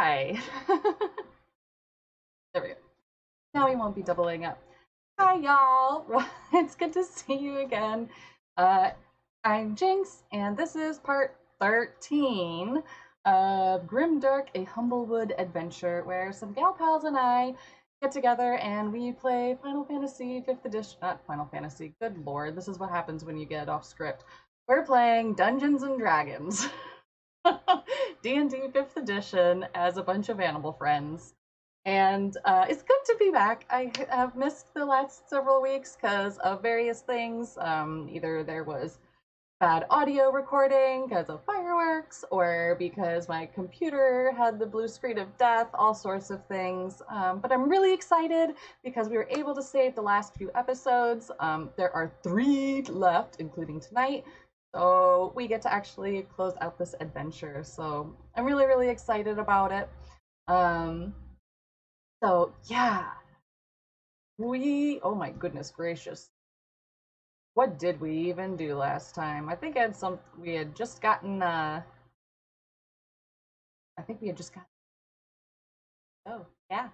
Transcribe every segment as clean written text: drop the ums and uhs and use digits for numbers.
Hi. There we go. Now we won't be doubling up. Hi, y'all. It's good to see you again. I'm Jinx, and this is part 13 of GrimmDark, a Humblewood adventure, where some gal pals and I get together and we play Final Fantasy 5th edition. Not Final Fantasy, good lord, this is what happens when you get off script. We're playing Dungeons and Dragons. D&D 5th edition as a bunch of animal friends. And it's good to be back. I have missed the last several weeks because of various things. Either there was bad audio recording because of fireworks, or because my computer had the blue screen of death, all sorts of things. But I'm really excited because we were able to save the last few episodes. There are 3 left, including tonight. So we get to actually close out this adventure. So I'm really, really excited about it. So yeah, oh my goodness gracious. What did we even do last time? I think we had just gotten, oh yeah.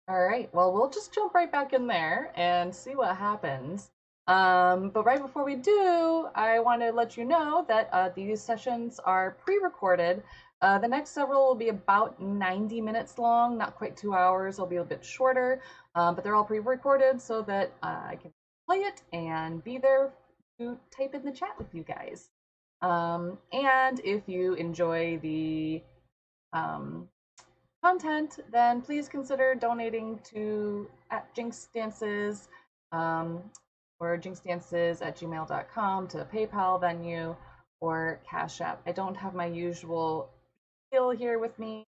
All right, well, we'll just jump right back in there and see what happens. But right before we do, I want to let you know that these sessions are pre-recorded. The next several will be about 90 minutes long, not quite 2 hours. They'll be a bit shorter, but they're all pre-recorded so that I can play it and be there to type in the chat with you guys. And if you enjoy the content, then please consider donating to @JinxDances or jinxdances@gmail.com to PayPal venue or Cash App. I don't have my usual skill here with me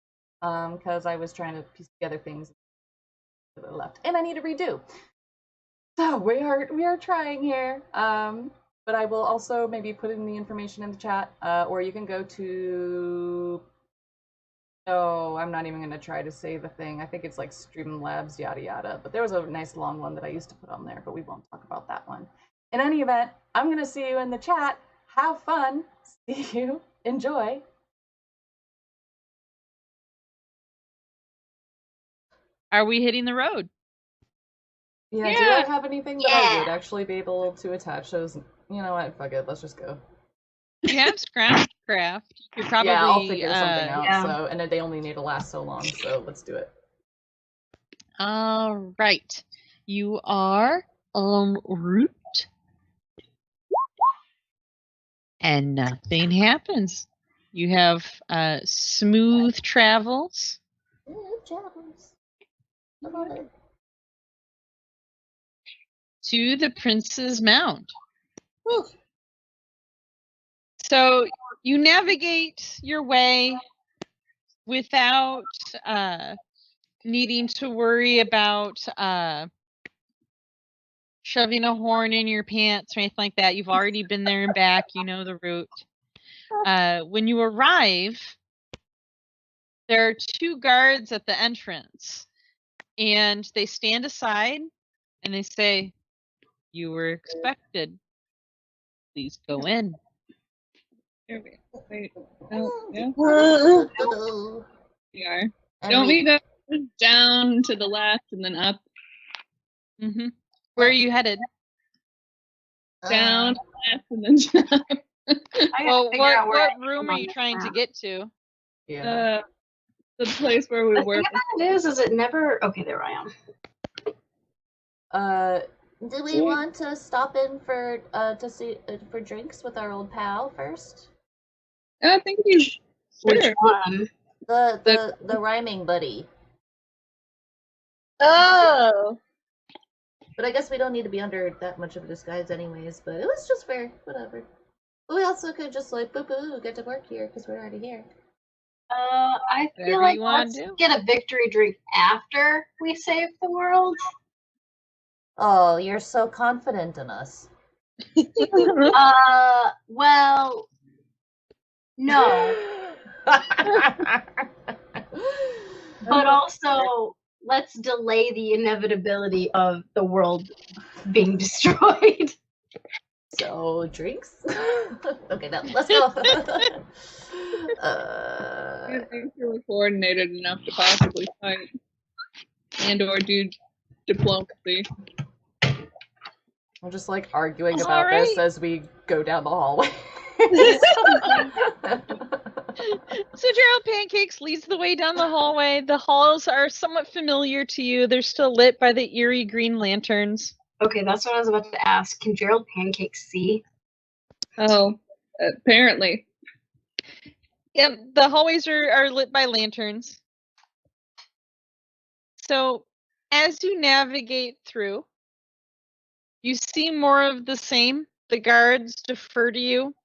because I was trying to piece together things that I left, and I need to redo. So we are trying here. But I will also maybe put in the information in the chat, or you can go to. Oh, I'm not even going to try to say the thing. I think it's like Streamlabs, yada yada. But there was a nice long one that I used to put on there, but we won't talk about that one. In any event, I'm going to see you in the chat. Have fun. See you. Enjoy. Are we hitting the road? Yeah. Do I have anything that I would actually be able to attach those? You know what? Fuck it. Let's just go. You have Scrappcraft. You probably, yeah, I'll figure something out. Yeah. So, and they only need to last so long. So let's do it. All right. You are en route, and nothing happens. You have smooth travels. To the Prince's Mount. Ooh. So you navigate your way without needing to worry about shoving a horn in your pants or anything like that. You've already been there and back. You know the route. When you arrive, there are 2 guards at the entrance, and they stand aside and they say, "You were expected. Please go in." Wait. Oh, yeah. We are. Don't we go down to the left and then up? Mm-hmm. Where are you headed? Down, left, and then up. Well, what room are you trying to get to? Yeah. The place where we were. The thing is it never. Okay, there I am. Do we want to stop in for for drinks with our old pal first? I think he's. Which one? The rhyming buddy. Oh. But I guess we don't need to be under that much of a disguise anyways, but it was just fair, whatever. But we also could just like boo-boo get to work here because we're already here. I feel like let's get a victory drink after we save the world. Oh, you're so confident in us. Well, no. But also, let's delay the inevitability of the world being destroyed. So, drinks? Okay, now, let's go. You think you were coordinated enough to possibly fight and or do diplomacy. I'm just like arguing about Alright. this as we go down the hallway. So Gerald Pancakes leads the way down the hallway. The halls are somewhat familiar to you. They're still lit by the eerie green lanterns. Okay, that's what I was about to ask. Can Gerald Pancakes see? Oh, apparently. Yep, the hallways are lit by lanterns. So as you navigate through, you see more of the same. The guards defer to you.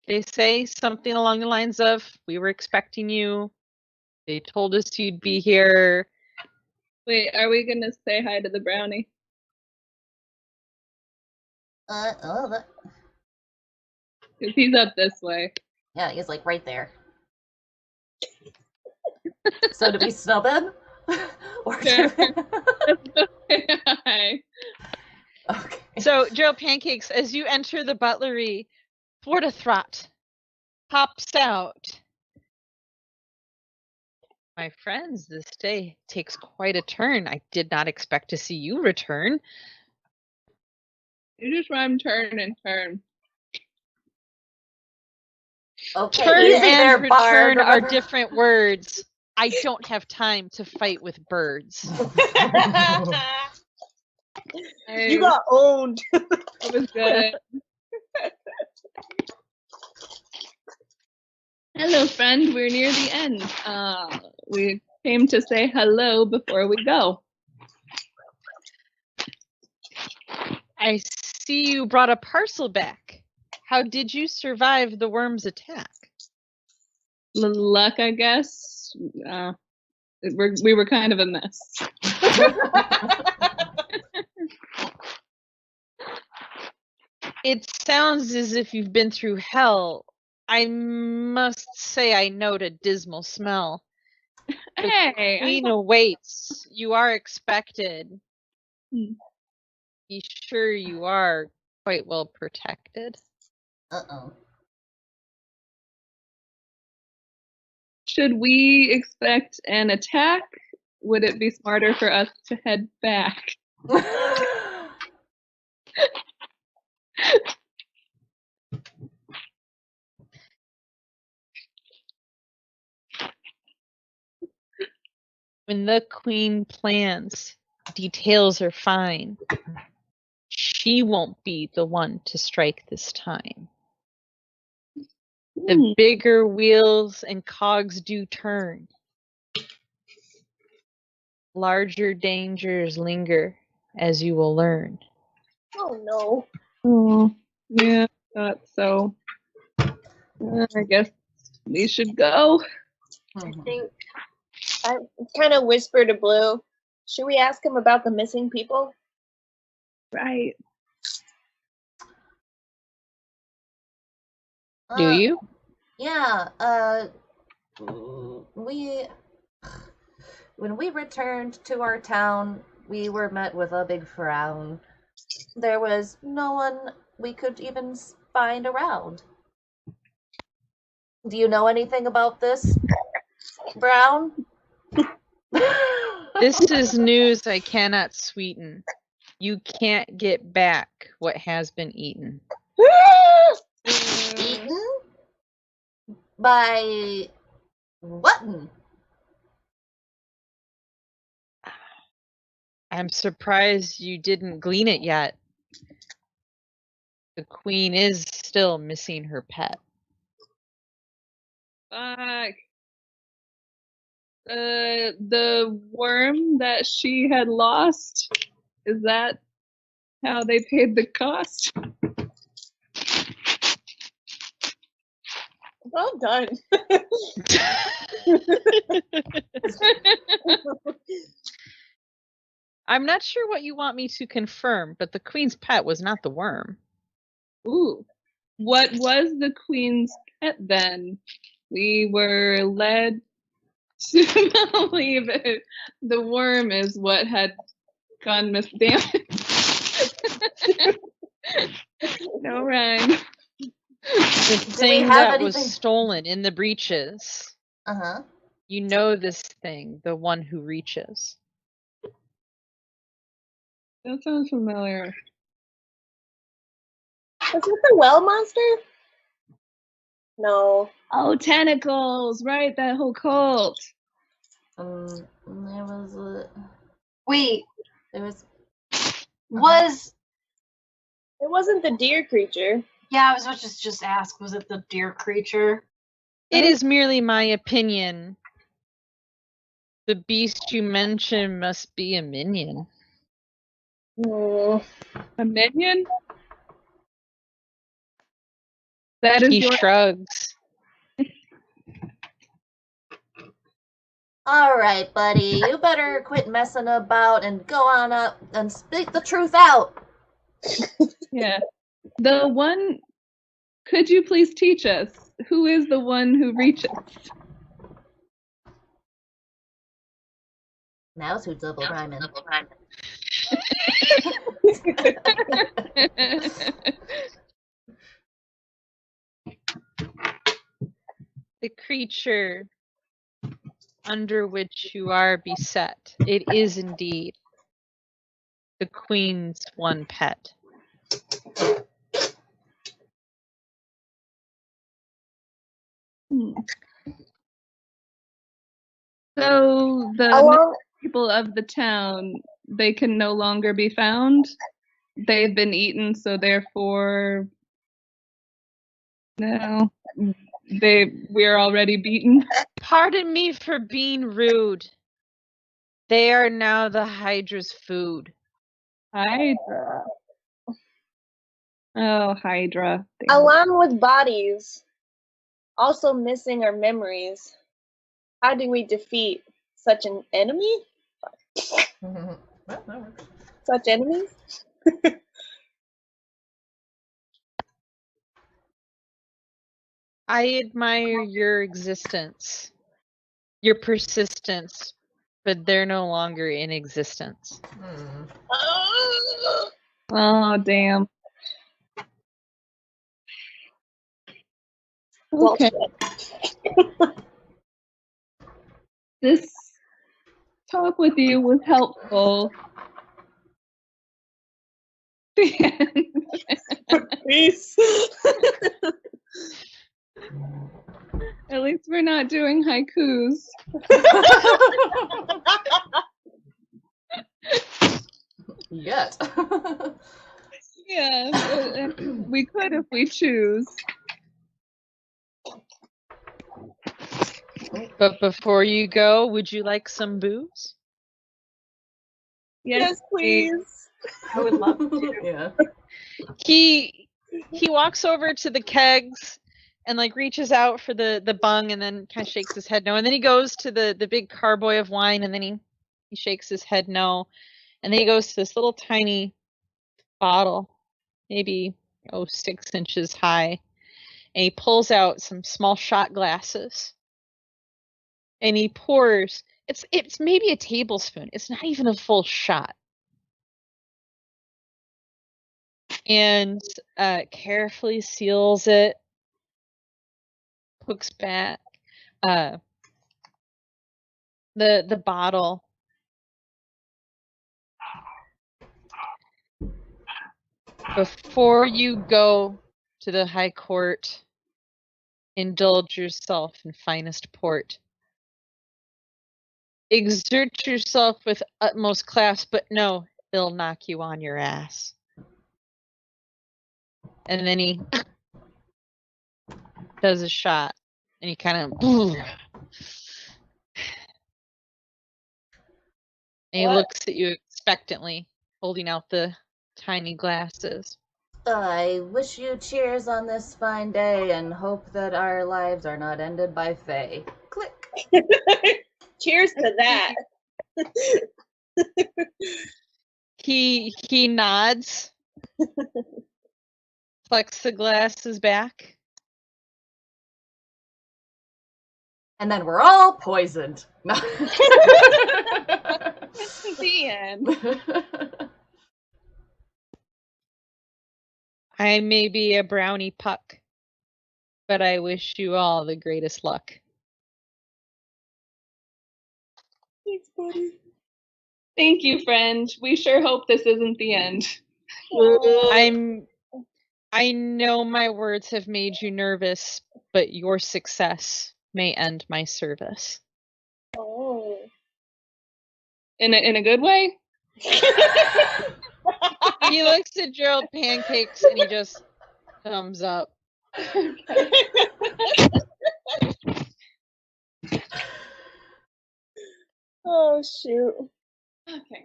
They say something along the lines of, "We were expecting you. They told us you'd be here." Wait, are we gonna say hi to the brownie? That... Because he's up this way. Yeah, he's like right there. So do we snub him? Or do Hi. Okay. So, Gerald Pancakes, as you enter the butlery, Fortithrot pops out. "My friends, this day takes quite a turn. I did not expect to see you return." You just rhyme turn and turn. Okay, Turn easy and there, return Bard. are Remember? different words. I don't have time to fight with birds. You got owned. That was good. Hello, friend. We're near the end. We came to say hello before we go. I see you brought a parcel back. How did you survive the worm's attack? Luck, I guess. We were kind of a mess. It sounds as if you've been through hell. I must say I note a dismal smell. Hey, Queen awaits. You are expected. Be sure you are quite well protected. Uh-oh. should we expect an attack? Would it be smarter for us to head back? When the queen plans, details are fine. She won't be the one to strike this time. The bigger wheels and cogs do turn. Larger dangers linger, as you will learn. Oh no. Oh, yeah, thought so. I guess we should go. I think I kind of whispered to Blue. Should we ask him about the missing people? Right. Do you? Yeah, when we returned to our town, we were met with a big frown. There was no one we could even find around. Do you know anything about this, Brown? This is news I cannot sweeten. You can't get back what has been eaten. Eaten? By whatten? I'm surprised you didn't glean it yet. The queen is still missing her pet. Fuck. The worm that she had lost, is that how they paid the cost? Well done. I'm not sure what you want me to confirm, but the queen's pet was not the worm. Ooh. What was the queen's pet then? We were led to believe it. The worm is what had gone misdamaged. No rhyme. The we thing have that was anything- stolen in the breaches. Uh-huh. You know this thing, the one who reaches. That sounds familiar. Was it the well monster? No. Oh, tentacles! Right, that whole cult. There was a... Wait, There was... was It wasn't the deer creature. yeah, I was about to just ask, was it the deer creature? It is merely my opinion. The beast you mention must be a minion. Hmm. A minion? That is He your shrugs. All right, buddy. You better quit messing about and go on up and speak the truth out. yeah. The one. Could you please teach us who is the one who reaches? Now's who double rhyming. The creature under which you are beset. It is indeed the queen's one pet. So the Along, people of the town, they can no longer be found. They've been eaten, so therefore, no, we're already beaten. Pardon me for being rude. They are now the Hydra's food. Hydra. Oh, Hydra. Damn. along with bodies, also missing our memories. How do we defeat such an enemy? Well, that works. Such enemies? I admire your existence, your persistence, but they're no longer in existence. Oh, damn. Well, Okay. This talk with you was helpful. Peace. At least we're not doing haikus. Yet. Yeah, we could if we choose. But before you go, would you like some booze? Yes, please. I would love to. Yeah. He walks over to the kegs and like reaches out for the bung and then kind of shakes his head no. And then he goes to the big carboy of wine and then he shakes his head no. And then he goes to this little tiny bottle, maybe 6 inches high. And he pulls out some small shot glasses. And he pours, it's maybe a tablespoon. It's not even a full shot. And carefully seals it, hooks back the bottle. Before you go to the high court, indulge yourself in finest port. Exert yourself with utmost class, but no, it'll knock you on your ass. And then he does a shot, and he kind of, and he looks at you expectantly, holding out the tiny glasses. I wish you cheers on this fine day and hope that our lives are not ended by Fae. Click. Cheers to that. He nods, plexiglass back. And then we're all poisoned. No. The end. I may be a brownie puck, but I wish you all the greatest luck. Thanks, buddy. Thank you, friend. We sure hope this isn't the end. I know my words have made you nervous, but your success may end my service. Oh. In a good way? He looks at Gerald Pancakes and he just thumbs up. Oh shoot. Okay.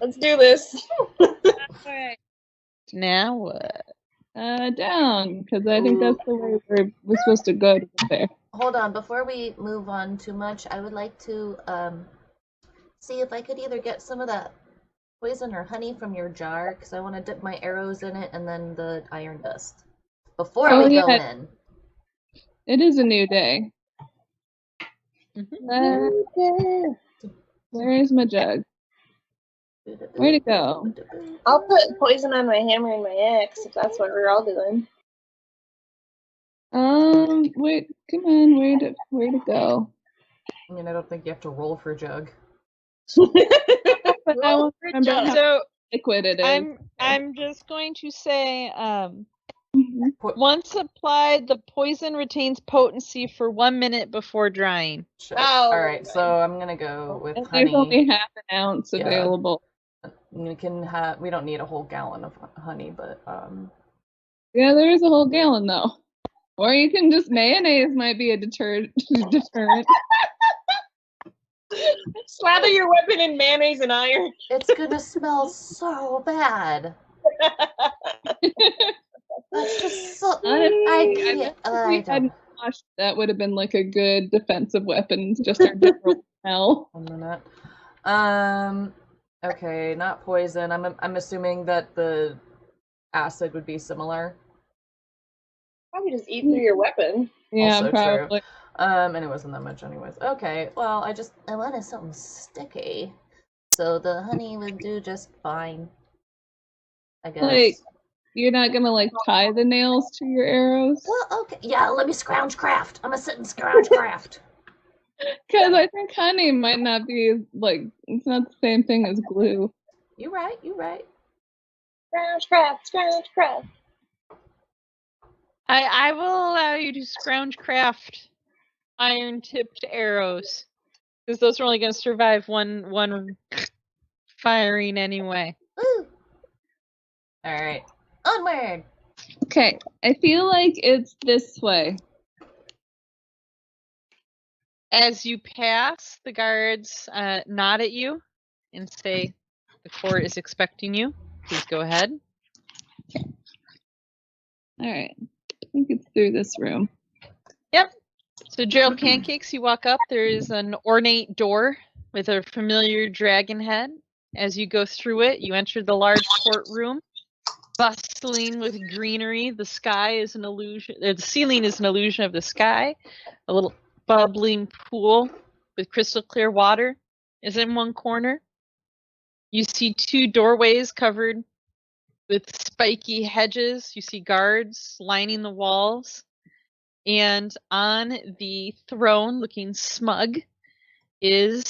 Let's do this. Alright. Now what? Down, because I think that's the way we're supposed to go to get there. Hold on, before we move on too much, I would like to see if I could either get some of that poison or honey from your jar, because I want to dip my arrows in it and then the iron dust before we go in. It is a new day. Where is my jug? Where'd it go? I'll put poison on my hammer and my axe if that's what we're all doing. Wait, come on, where'd it go? I mean, I don't think you have to roll for jug. But I won't remember how liquid it is. I'm just going to say, once applied, the poison retains potency for 1 minute before drying. Shit. Alright, so I'm gonna go with honey. There's only half an ounce available. We don't need a whole gallon of honey, but Yeah, there is a whole gallon though. Or you can just mayonnaise might be a deterrent. Slather your weapon in mayonnaise and iron. It's gonna smell so bad. That's just so. That would have been like a good defensive weapon. Just our general smell. 1 minute. Okay, not poison. I'm assuming that the acid would be similar. Probably just eat through your weapon. Yeah, Also probably. True. And it wasn't that much anyways. Okay, well, I wanted something sticky. So the honey would do just fine. I guess. Like, you're not gonna like tie the nails to your arrows? Well, okay. Yeah, let me scrounge craft. I'm gonna sit and scrounge craft. Because I think honey might not be like, it's not the same thing as glue. You're right. Scrounge craft. I will allow you to scrounge craft iron-tipped arrows, because those are only going to survive one firing anyway. Woo! Alright. Onward! Okay, I feel like it's this way. As you pass, the guards nod at you and say, the court is expecting you. Please go ahead. Alright, I think it's through this room. Yep. So Gerald Pancakes, you walk up, there is an ornate door with a familiar dragon head. As you go through it, you enter the large courtroom, bustling with greenery. The sky is an illusion, the ceiling is an illusion of the sky. A little bubbling pool with crystal clear water is in one corner. You see 2 doorways covered with spiky hedges. You see guards lining the walls. And on the throne, looking smug, is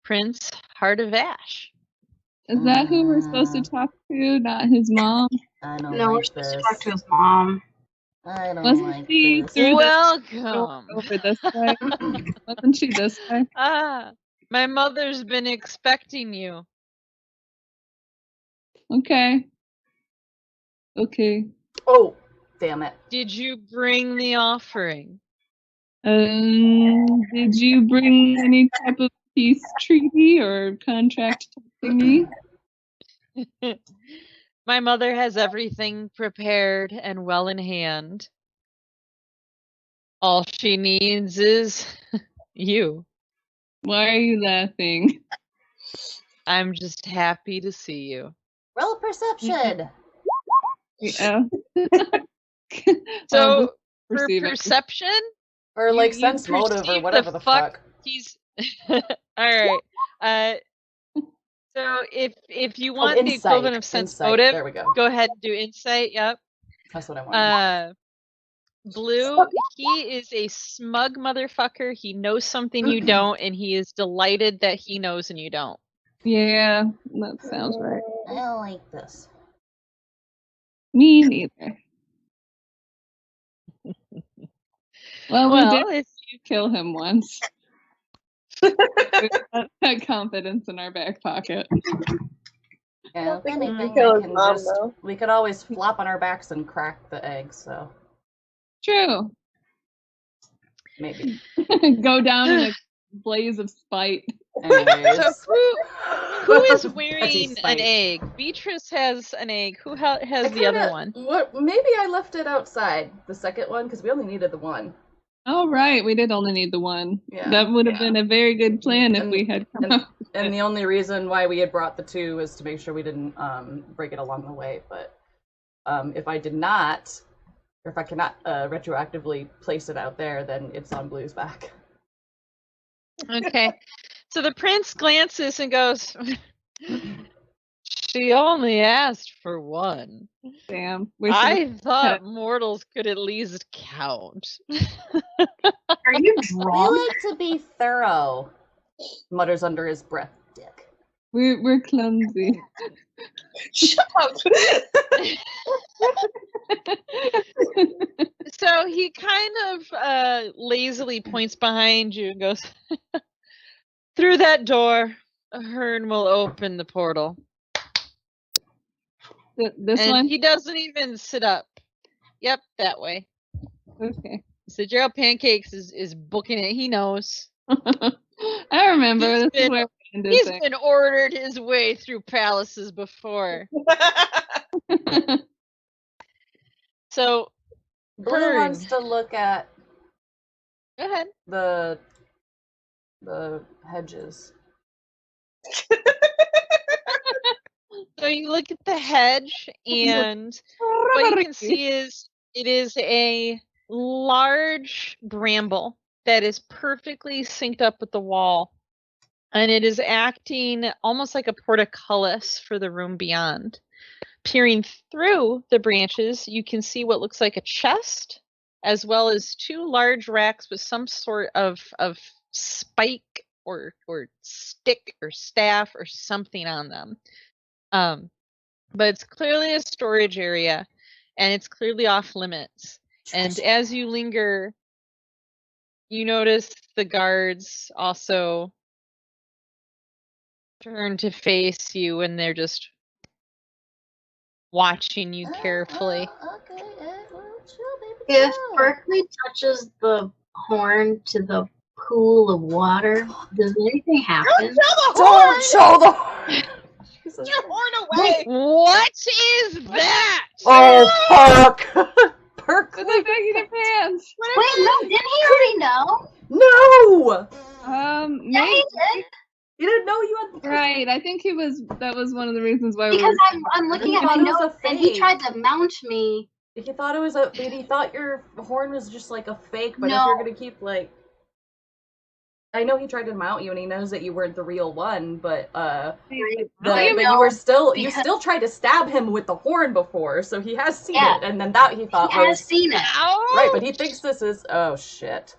Prince Heart of Ash. Is that who we're supposed to talk to, not his mom? I don't No, we're like supposed this. to talk to his mom. I don't Wasn't like she this. through Welcome. over this way? Wasn't she this way? My mother's been expecting you. Okay. Oh, damn it. Did you bring the offering? Did you bring any type of peace treaty or contract thingy? My mother has everything prepared and well in hand. All she needs is you. Why are you laughing? I'm just happy to see you. Roll perception. Yeah. So, for perceive it. perception, Or like you sense motive or perceive whatever the fuck. he's. All right. So if you Oh, want the equivalent insight. of sense Insight. motive, There we go. go ahead and do insight. Yep. That's what I wanted. Blue, he is a smug motherfucker. He knows something you don't, and he is delighted that he knows and you don't. Yeah, that sounds right. I don't like this. Me neither. Well, we did kill him once. We got that confidence in our back pocket. Yeah, if anything, we kill his can mom, just, though. we could always flop on our backs and crack the eggs, so True. maybe. Go down in a blaze of spite. Anyways. So who is wearing Petty an spite. egg? Beatrice has an egg. Who has the other one? Maybe I left it outside, the second one, because we only needed the one. Oh, right. We did only need the one. Yeah. That would have been a very good plan if And- we had come and- up. And the only reason why we had brought the two was to make sure we didn't break it along the way. But if I did not, or if I cannot retroactively place it out there, then it's on Blue's back. Okay. So the prince glances and goes, she only asked for one. Damn. I thought mortals could at least count. Are you We drunk? like to be thorough. Mutters under his breath, dick. We're clumsy. Shut up. So he kind of lazily points behind you and goes, through that door, Hearn will open the portal. This And one? he doesn't even sit up. Yep, that way. Okay. So Gerald Pancakes is booking it. He knows. I remember. He's This is been- where we ended He's things. been ordered his way through palaces before. So, Blue Hearn. wants to look at Go ahead. the hedges. So you look at the hedge, and what you can see is it is a large bramble that is perfectly synced up with the wall, and it is acting almost like a portcullis for the room beyond. Peering through the branches, you can see what looks like a chest, as well as two large racks with some sort of spike or stick or staff or something on them. But it's clearly a storage area, and it's clearly off limits. And as you linger, you notice the guards also turn to face you, and they're just watching you carefully. Okay, well, chill, baby. If chill. Berkeley touches the horn to the pool of water, does anything happen? Don't show the horn! Jesus. Your horn away. What is that? Oh, Perk! Perk! Put that back in your pants. Wait, no, didn't he already know? No! Yeah, Maybe. he did. You didn't know you had. Right. I think that was one of the reasons why we Because were. I'm looking He at my thought it was a notes, and he fake. tried to mount me. He thought it was he thought your horn was just like a fake, but if No. you're gonna keep like. I know he tried to mount you, and he knows that you weren't the real one, but You but you know, were still you because- still tried to stab him with the horn before, so he has seen Yeah. it, and then that he thought He was has seen it. right, but he thinks this is shit.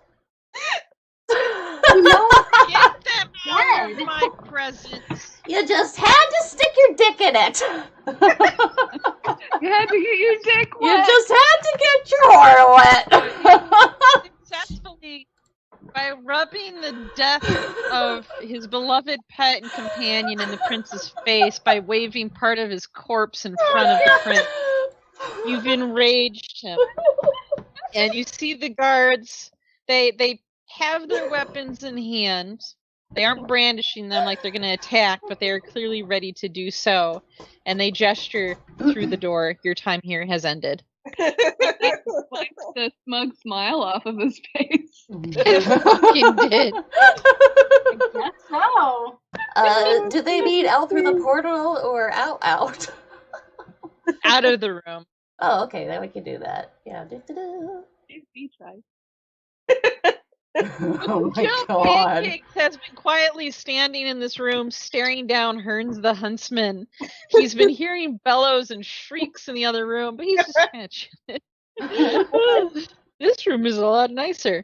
You know, Get them out of Dead. my presence. You just had to stick your dick in it. You had to get your dick You wet. just had to get your horn wet. Successfully, by rubbing the death of his beloved pet and companion in the prince's face by waving part of his corpse in front of the prince, you've enraged him. And you see the guards, they have their weapons in hand. They aren't brandishing them like they're going to attack, but they are clearly ready to do so. And they gesture through the door. Your time here has ended. Wipes the smug smile off of his face. It fucking did. Guess so. Do they mean out through the portal or out? Out of the room. Oh, okay, then we can do that. Yeah. Do-do-do. He tried. Oh my Jill god. Pancakes has been quietly standing in this room, staring down Hearns the huntsman. He's been hearing bellows and shrieks in the other room, but he's just kind of chilling. This room is a lot nicer.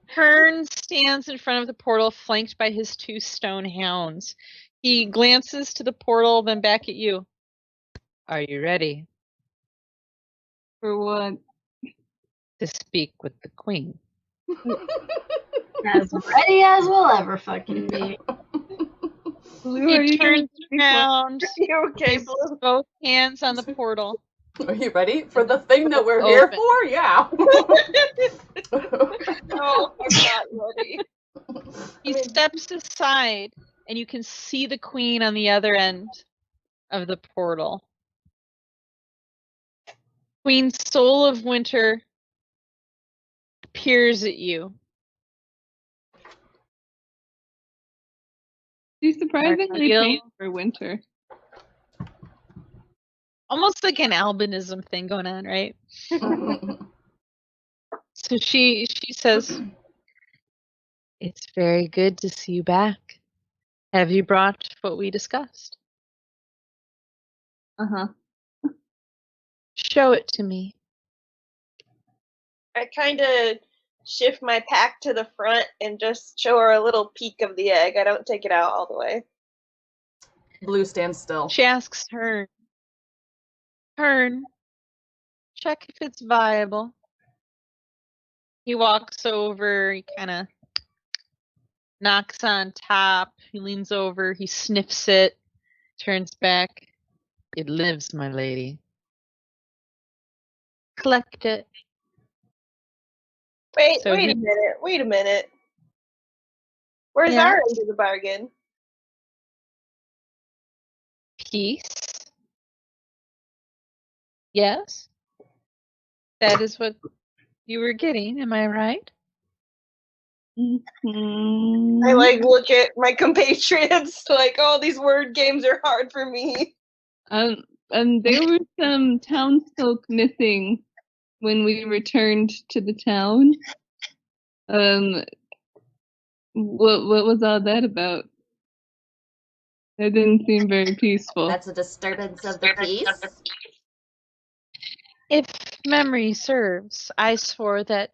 Hearn stands in front of the portal, flanked by his 2 stone hounds. He glances to the portal, then back at you. Are you ready For what? to speak with the queen? As ready as we'll ever fucking be. Blue, are He you gonna turns speak around, You okay, places Blue? both hands on the portal. Are you ready for the thing that we're here Open. for? Yeah. No, I'm not ready. He steps aside, and you can see the queen on the other end of the portal. Queen Soul of Winter peers at you. She's surprisingly Mark, pale for winter. Almost like an albinism thing going on, right? So she says, "It's very good to see you back. Have you brought what we discussed? Uh-huh. Show it to me." I kind of shift my pack to the front and just show her a little peek of the egg. I don't take it out all the way. Blue stands still. She asks Hearn, check if it's viable. He walks over, he kind of knocks on top, he leans over, he sniffs it, turns back. It lives, my lady. Collect it. Wait So a minute. Where's Yeah. our end of the bargain? Peace. Yes. That is what you were getting, am I right? Mhm. I look at my compatriots like, oh, these word games are hard for me. And there were some townsfolk missing when we returned to the town. What was all that about? That didn't seem very peaceful. That's a disturbance of the peace. If memory serves, I swore that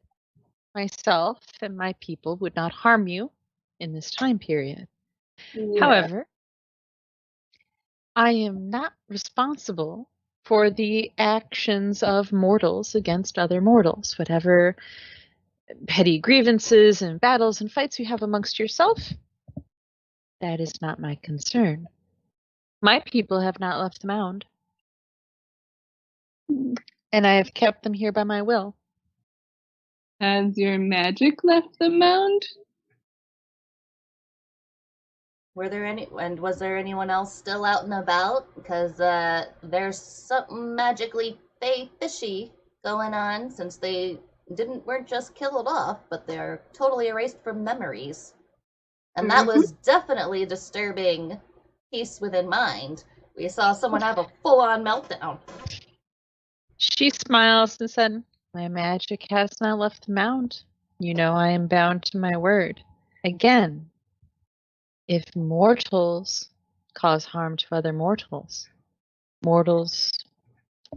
myself and my people would not harm you in this time period. Yeah. However, I am not responsible for the actions of mortals against other mortals. Whatever petty grievances and battles and fights you have amongst yourself, that is not my concern. My people have not left the mound, and I have kept them here by my will. Has your magic left the mound? Was there anyone else still out and about? Because there's something magically fishy going on since they weren't just killed off, but they're totally erased from memories. And that was definitely disturbing peace within mind. We saw someone have a full-on meltdown. She smiles and said, "My magic has not left the mound. You know I am bound to my word. Again, if mortals cause harm to other mortals, mortals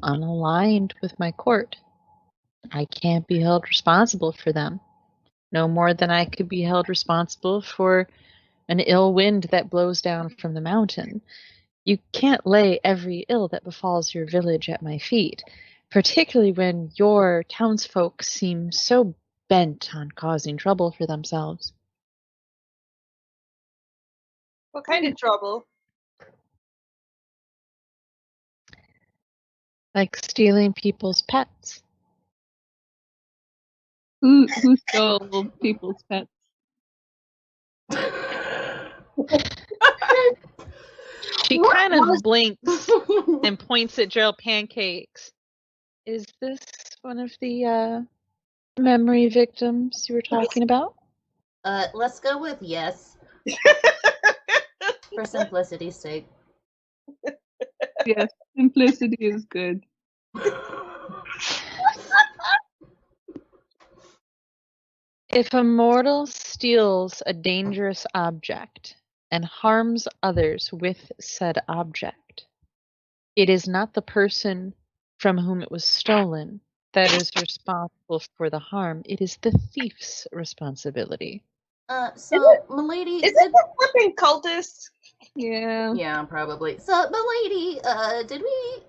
unaligned with my court, I can't be held responsible for them. No more than I could be held responsible for an ill wind that blows down from the mountain. You can't lay every ill that befalls your village at my feet, particularly when your townsfolk seem so bent on causing trouble for themselves." What kind of trouble? Like stealing people's pets. Who stole people's pets? She kind of blinks and points at Gerald Pancakes. Is this one of the memory victims you were talking about? Let's go with yes. For simplicity's sake. Yes, simplicity is good. If a mortal steals a dangerous object and harms others with said object, it is not the person from whom it was stolen that is responsible for the harm. It is the thief's responsibility. So, milady, Is it the flipping cultist? Yeah. Yeah, probably. So, milady, did we,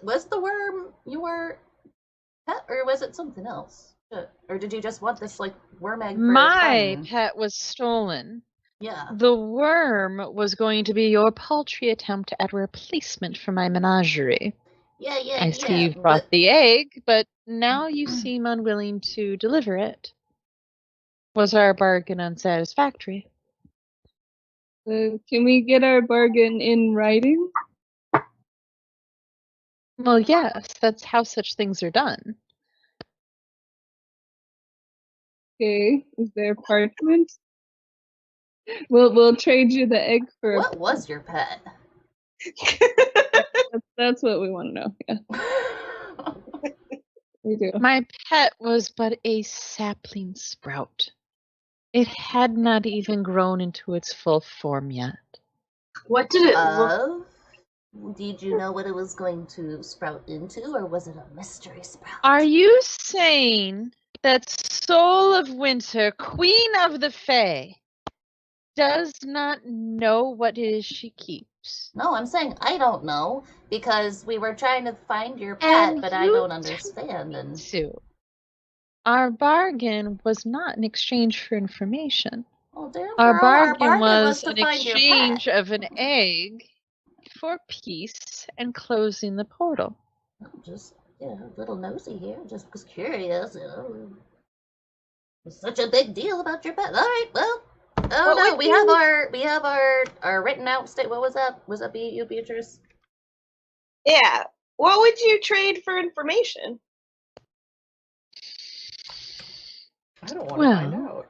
was the worm your pet, or was it something else? Or did you just want this, like, worm egg for My fun? pet was stolen. Yeah. The worm was going to be your paltry attempt at a replacement for my menagerie. Yeah, I see you've brought the egg, but now you seem unwilling to deliver it. Was our bargain unsatisfactory? Can we get our bargain in writing? Well, yes, that's how such things are done. Okay. Is there parchment? We'll trade you the egg for. What was your pet? That's what we want to know. Yeah, we do. My pet was but a sapling sprout. It had not even grown into its full form yet. What did it look? Did you know what it was going to sprout into, or was it a mystery sprout? Are you saying that Soul of Winter, Queen of the Fae, does not know what it is she keeps? No, I'm saying I don't know, because we were trying to find your pet, And but I you don't understand. And Sue, our bargain was not in exchange for information. well, damn Our girl, bargain was to an find your exchange pet. of an egg for peace and closing the portal. I'm just, a little nosy here. Just was curious. It's such a big deal about your pet. All right, well. Oh What no, would we have our written out state. What was that? Was that you, Beatrice? Yeah. What would you trade for information? I don't want to find out.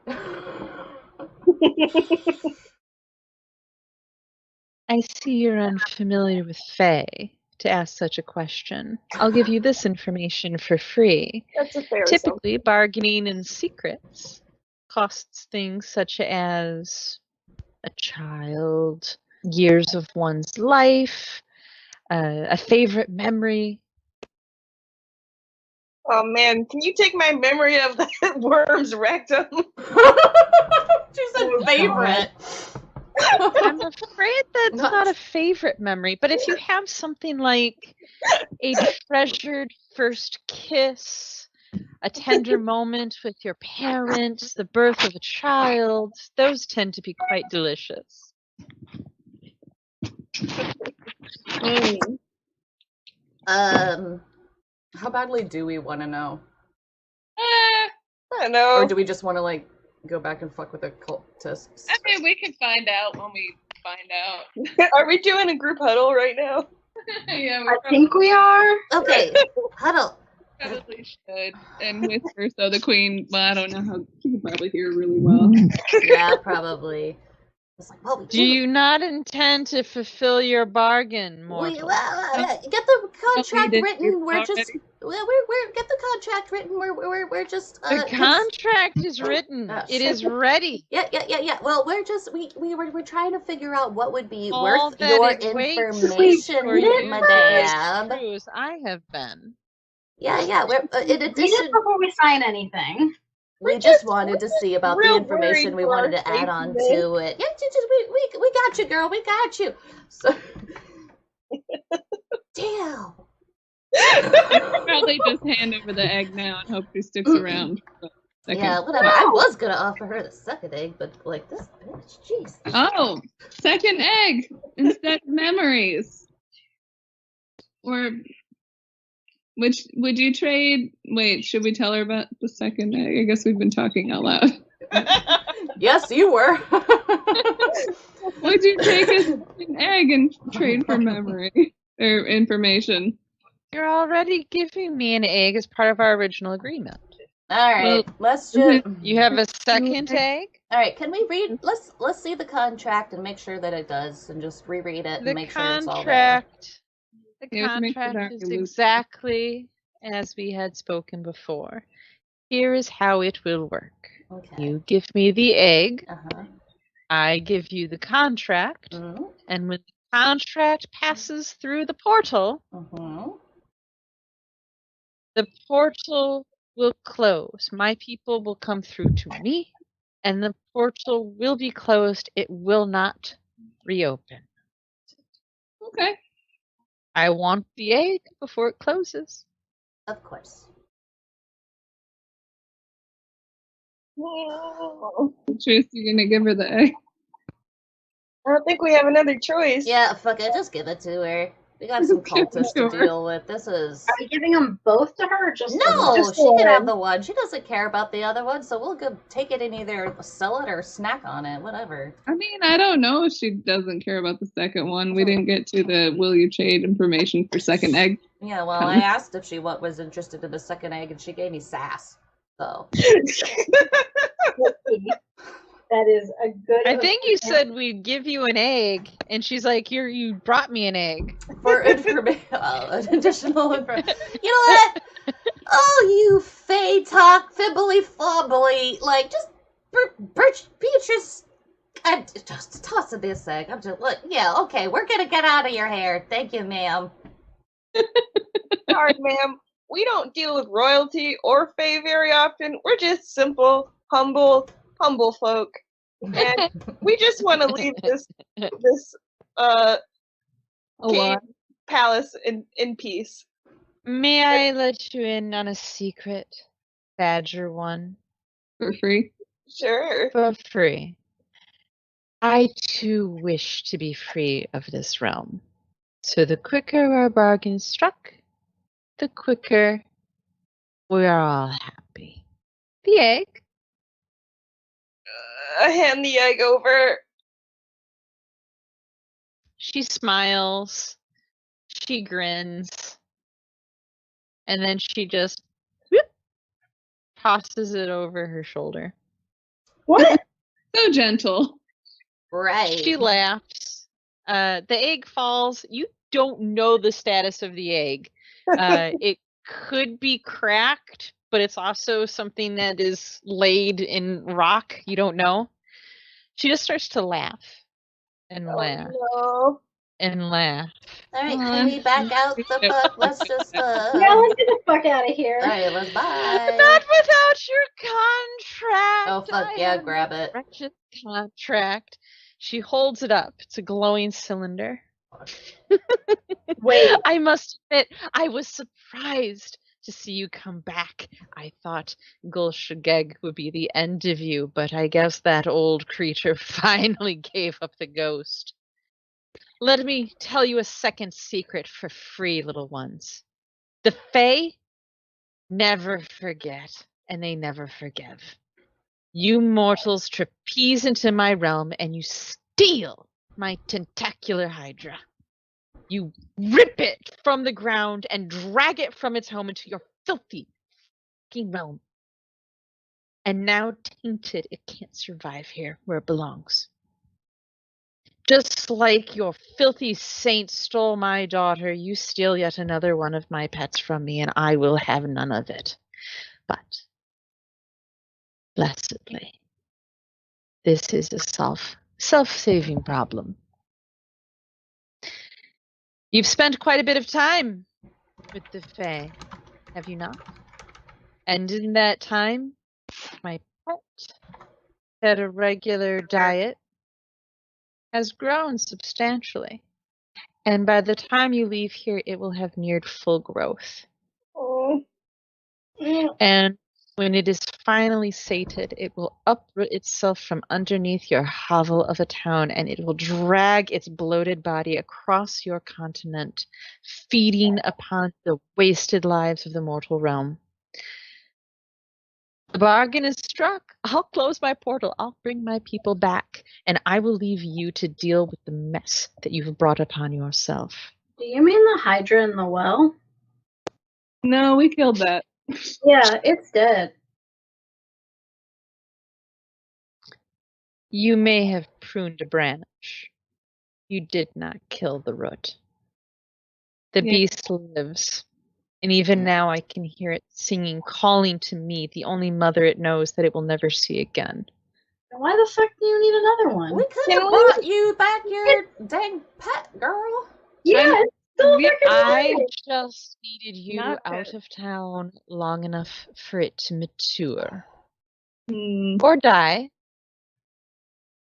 I see you're unfamiliar with Fae to ask such a question. I'll give you this information for free. That's a fair assumption. Typically, bargaining in secrets costs things such as a child, years of one's life, a favorite memory. Oh man, can you take my memory of the worm's rectum? She said favorite. I'm afraid that's not a favorite memory, but if you have something like a treasured first kiss, a tender moment with your parents, the birth of a child, those tend to be quite delicious. How badly do we want to know? I don't know. Or do we just want to, like, go back and fuck with the cultists? I mean, we can find out when we find out. Are we doing a group huddle right now? Yeah, I think we are. Okay, huddle. probably should. And whisper so the queen, well, I don't know how, she can probably hear really well. Yeah, probably. It's like, well, Do you not intend to fulfill your bargain, mortal? Get the contract did written. your We're just we're get the contract written. We're just The contract is written. It is ready. Yeah. Well, we're trying to figure out what would be All worth that your it waits information, for you madame. as true as I have been. Yeah. We're in Read it addition. before we sign anything. We just wanted to see about the real information we worried wanted to for our add on safety, to it. Yeah, we got you, girl. We got you. So, damn. Probably just hand over the egg now and hope she sticks around. Yeah, whatever. I was gonna offer her the second egg, but like this bitch, jeez. Oh, second egg instead of memories. Or which would you trade? Wait, should we tell her about the second egg? I guess we've been talking out loud. Yes, you were. Would you take a second egg and trade for memory or information? You're already giving me an egg as part of our original agreement. All right, Well, let's just. You have a second egg? All right, can we read? Let's see the contract and make sure that it does, and just reread it and The make sure it's all there. The Yeah, we have to make sure contract that is we lose- exactly as we had spoken before. Here is how it will work. Okay. You give me the egg, Uh-huh. I give you the contract, Mm-hmm. and when the contract passes through the portal will close. My people will come through to me, and the portal will be closed. It will not reopen. Okay. I want the egg before it closes. Of course. Trace, you gonna give her the egg? I don't think we have another choice. Yeah, fuck it. Just give it to her. We got some cultists Sure. to deal with. This is... Are you giving them both to her or just the No, one? Just she can have one. the one. She doesn't care about the other one, so we'll go take it and either sell it or snack on it, whatever. I mean, I don't know if she doesn't care about the second one. We didn't get to the will you trade information for second egg. Yeah, well, I asked if she was interested in the second egg, and she gave me sass. So That is a good. I think you said we'd give you an egg, and she's like, you brought me an egg. for information, additional information. You know what? Oh, you fey talk, fibbly fobbly, like just Beatrice. Just toss it this egg. I'm just look. Yeah, okay, we're gonna get out of your hair. Thank you, ma'am. Sorry, ma'am. We don't deal with royalty or fae very often. We're just simple, humble folk, and we just want to leave this cave palace in peace. May I let you in on a secret, Badger One? For free? Sure. For free. I too wish to be free of this realm. So the quicker our bargain struck, the quicker we are all happy. The egg. I hand the egg over. She smiles. She grins. And then she just whoop, tosses it over her shoulder. What? So gentle. Right. She laughs. The egg falls. You don't know the status of the egg. It could be cracked, but it's also something that is laid in rock. You don't know. She just starts to laugh and laugh No. and laugh. All right, can we back out the fuck? Let's just Yeah, let's get the fuck out of here. All right, let's bye. Not without your contract. Oh fuck I yeah, have grab it. wretched contract. She holds it up. It's a glowing cylinder. Wait. I must admit, I was surprised to see you come back. I thought Gulshageg would be the end of you, but I guess that old creature finally gave up the ghost. Let me tell you a second secret for free, little ones. The Fae never forget, and they never forgive. You mortals trapeze into my realm, and you steal my tentacular hydra. You rip it from the ground and drag it from its home into your filthy fucking realm. And now tainted, it can't survive here where it belongs. Just like your filthy saint stole my daughter, you steal yet another one of my pets from me, and I will have none of it. But, blessedly, this is a self-saving problem. You've spent quite a bit of time with the Fae, have you not? And in that time, my pet had a regular diet, has grown substantially. And by the time you leave here, it will have neared full growth. Oh. And when it is finally sated, it will uproot itself from underneath your hovel of a town, and it will drag its bloated body across your continent, feeding upon the wasted lives of the mortal realm. The bargain is struck. I'll close my portal. I'll bring my people back, and I will leave you to deal with the mess that you've brought upon yourself. Do you mean the Hydra in the well? No, we killed that. Yeah, it's dead. You may have pruned a branch. You did not kill the root. The Yeah. beast lives. And even now I can hear it singing, calling to me, the only mother it knows that it will never see again. Why the fuck do you need another one? We could have brought you back your dang pet, girl. Yeah, it's still Yeah, fucking I alive. just needed you Not out good. of town long enough for it to mature. Hmm. Or die.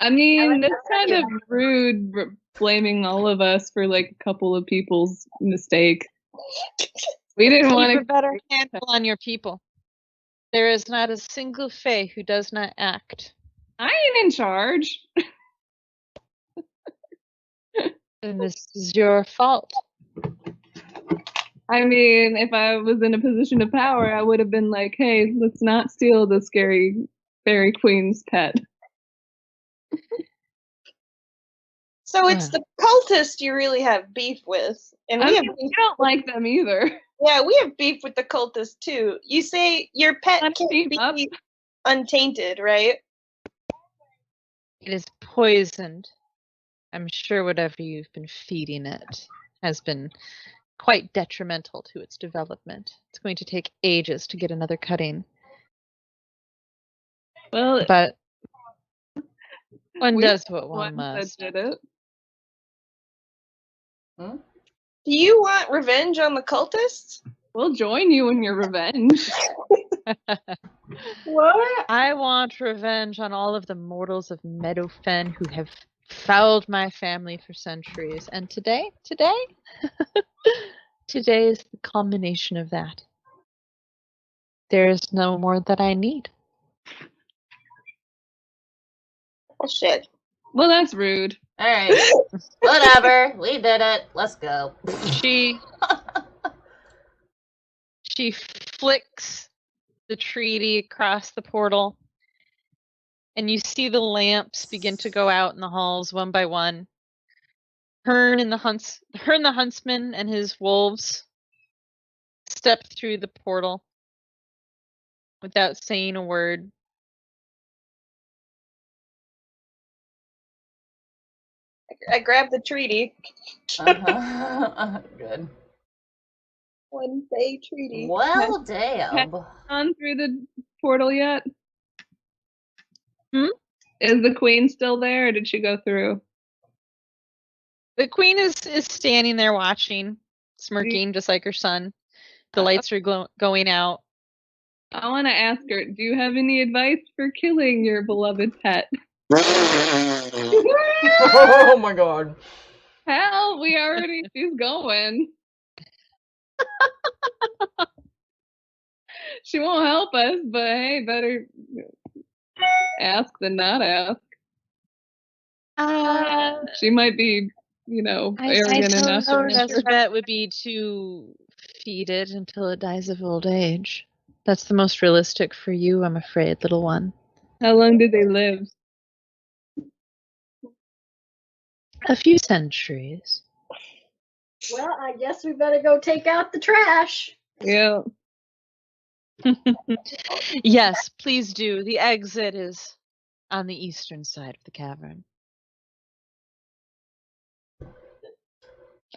I mean, like that's kind of rude, blaming all of us for like a couple of people's mistake. We didn't want Keep to. a better handle on your people. There is not a single Fae who does not act. I ain't in charge. And this is your fault. I mean, if I was in a position of power, I would have been like, hey, let's not steal the scary fairy queen's pet. So it's the cultist you really have beef with, and I we have mean, beef. I don't like them either. Yeah, we have beef with the cultist too. You say your pet Wanna can't team up? be untainted, right? It is poisoned. I'm sure whatever you've been feeding it has been quite detrimental to its development. It's going to take ages to get another cutting. Well, But one we does what the one ones that must. did it. Do you want revenge on the cultists? We'll join you in your revenge. What? I want revenge on all of the mortals of Meadowfen who have fouled my family for centuries. And today, today is the culmination of that. There is no more that I need. Oh shit. Well, that's rude. All right, whatever. We did it. Let's go. She flicks the treaty across the portal, and you see the lamps begin to go out in the halls one by one. Hearn and the huntsman and his wolves step through the portal without saying a word. I grabbed the treaty. Good. One day treaty. Well, damn. On through the portal yet? Hmm? Is the queen still there, or did she go through? The queen is standing there watching, smirking just like her son. The lights are going out. I want to ask her, do you have any advice for killing your beloved pet? Oh my god. Hell, she's going. She won't help us, but hey, better ask than not ask. She might be, arrogant enough. Her best bet would be to feed it until it dies of old age. That's the most realistic for you, I'm afraid, little one. How long did they live? A few centuries. Well, I guess we better go take out the trash. Yeah. Yes, please do. The exit is on the eastern side of the cavern.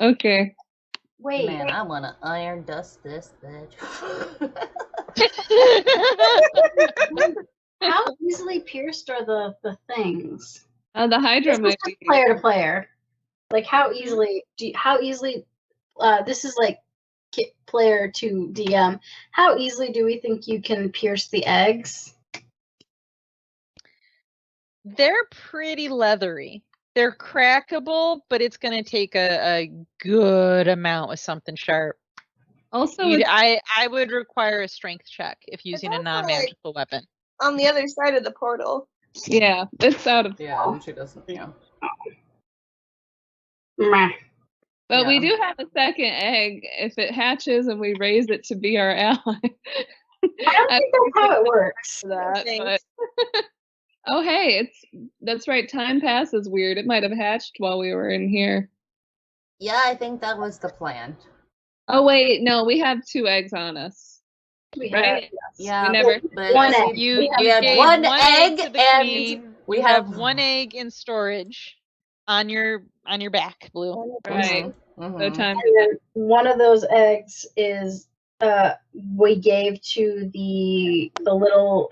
Okay. Wait. Man, I want to iron dust this bitch. How easily pierced are the things? The Hydra This is might just be. player to player. Like how easily? This is like player to DM. How easily do we think you can pierce the eggs? They're pretty leathery. They're crackable, but it's going to take a good amount with something sharp. Also, I would require a strength check if using a also, non-magical weapon. On the other side of the portal. yeah, it's out of. Yeah, she doesn't. Yeah. Meh. But we Yeah. do have a second egg. If it hatches and we raise it to be our ally. I don't think that's how it works. That, Thanks. but... Oh, hey, that's right. Time passes weird. It might have hatched while we were in here. Yeah, I think that was the plan. Oh wait, no, we have 2 eggs on us. We Right? have, Yeah, We never. but One egg. You we have gave one egg egg to the and queen. we You have have 1 egg in storage on your back, Blue. Right. Mhm. So time. and then one of those eggs is we gave to the little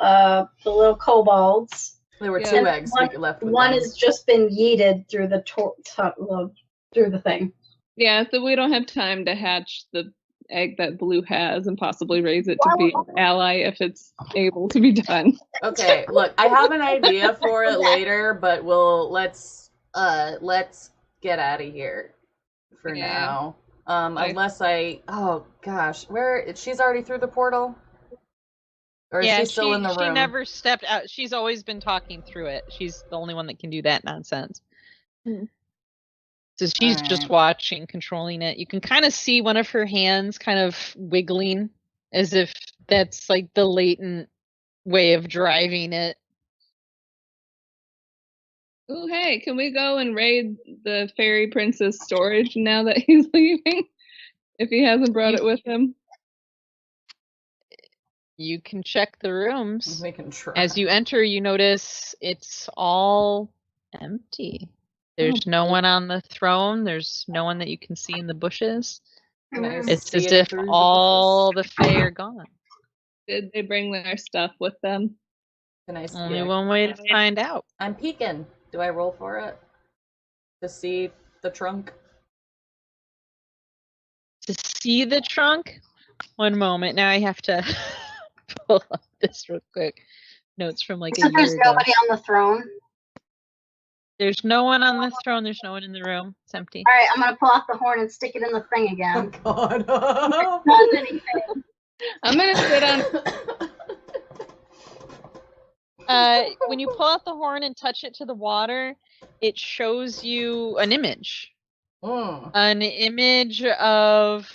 kobolds. There were Yeah. 2 And eggs we left with One them. has just been yeeted through the through the thing. Yeah, so we don't have time to hatch the egg that Blue has and possibly raise it to be an ally if it's able to be done. Okay, look, I have an idea for it later, but let's get out of here for Yeah. now. Unless oh gosh, she's already through the portal? Or is she still in the room? She never stepped out. She's always been talking through it. She's the only one that can do that nonsense. So she's just watching, controlling it. You can kind of see one of her hands kind of wiggling as if that's like the latent way of driving it. Oh, hey, can we go and raid the fairy prince's storage now that he's leaving? If he hasn't brought it with him? You can check the rooms. We can try. As you enter, you notice it's all empty. There's no one on the throne. There's no one that you can see in the bushes. It's as if all the fae are gone. Did they bring their stuff with them? Only one way to find out. I'm peeking. Do I roll for it? To see the trunk? To see the trunk? One moment. Now I have to pull up this real quick. Notes from like a year There's ago. nobody on the throne. There's no one on the throne. There's no one in the room. It's empty. All right, I'm gonna pull out the horn and stick it in the thing again. Oh God. Not anything. I'm gonna sit on. When you pull out the horn and touch it to the water, it shows you an image. An image of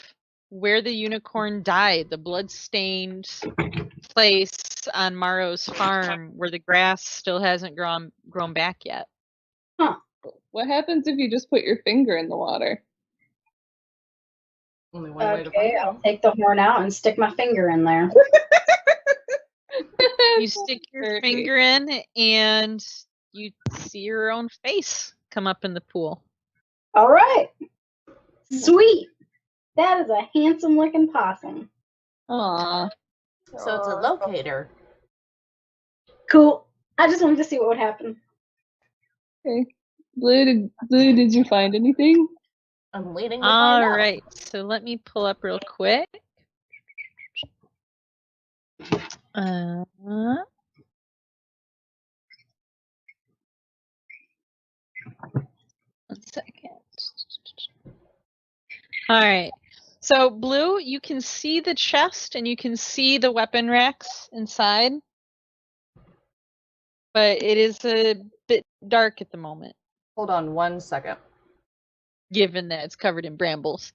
where the unicorn died, the blood-stained place on Maro's farm where the grass still hasn't grown back yet. Huh. What happens if you just put your finger in the water? Only one way to Okay, find I'll out. take the horn out and stick my finger in there. You stick your finger in and you see your own face come up in the pool. All right. Sweet. That is a handsome looking possum. Aww. So it's a locator. Cool. I just wanted to see what would happen. Okay. Blue, did you find anything? I'm waiting to find out. All right, so let me pull up real quick. One second. All right. So, Blue, you can see the chest and you can see the weapon racks inside, but it is a bit dark at the moment, Hold on 1 second. given that it's covered in brambles.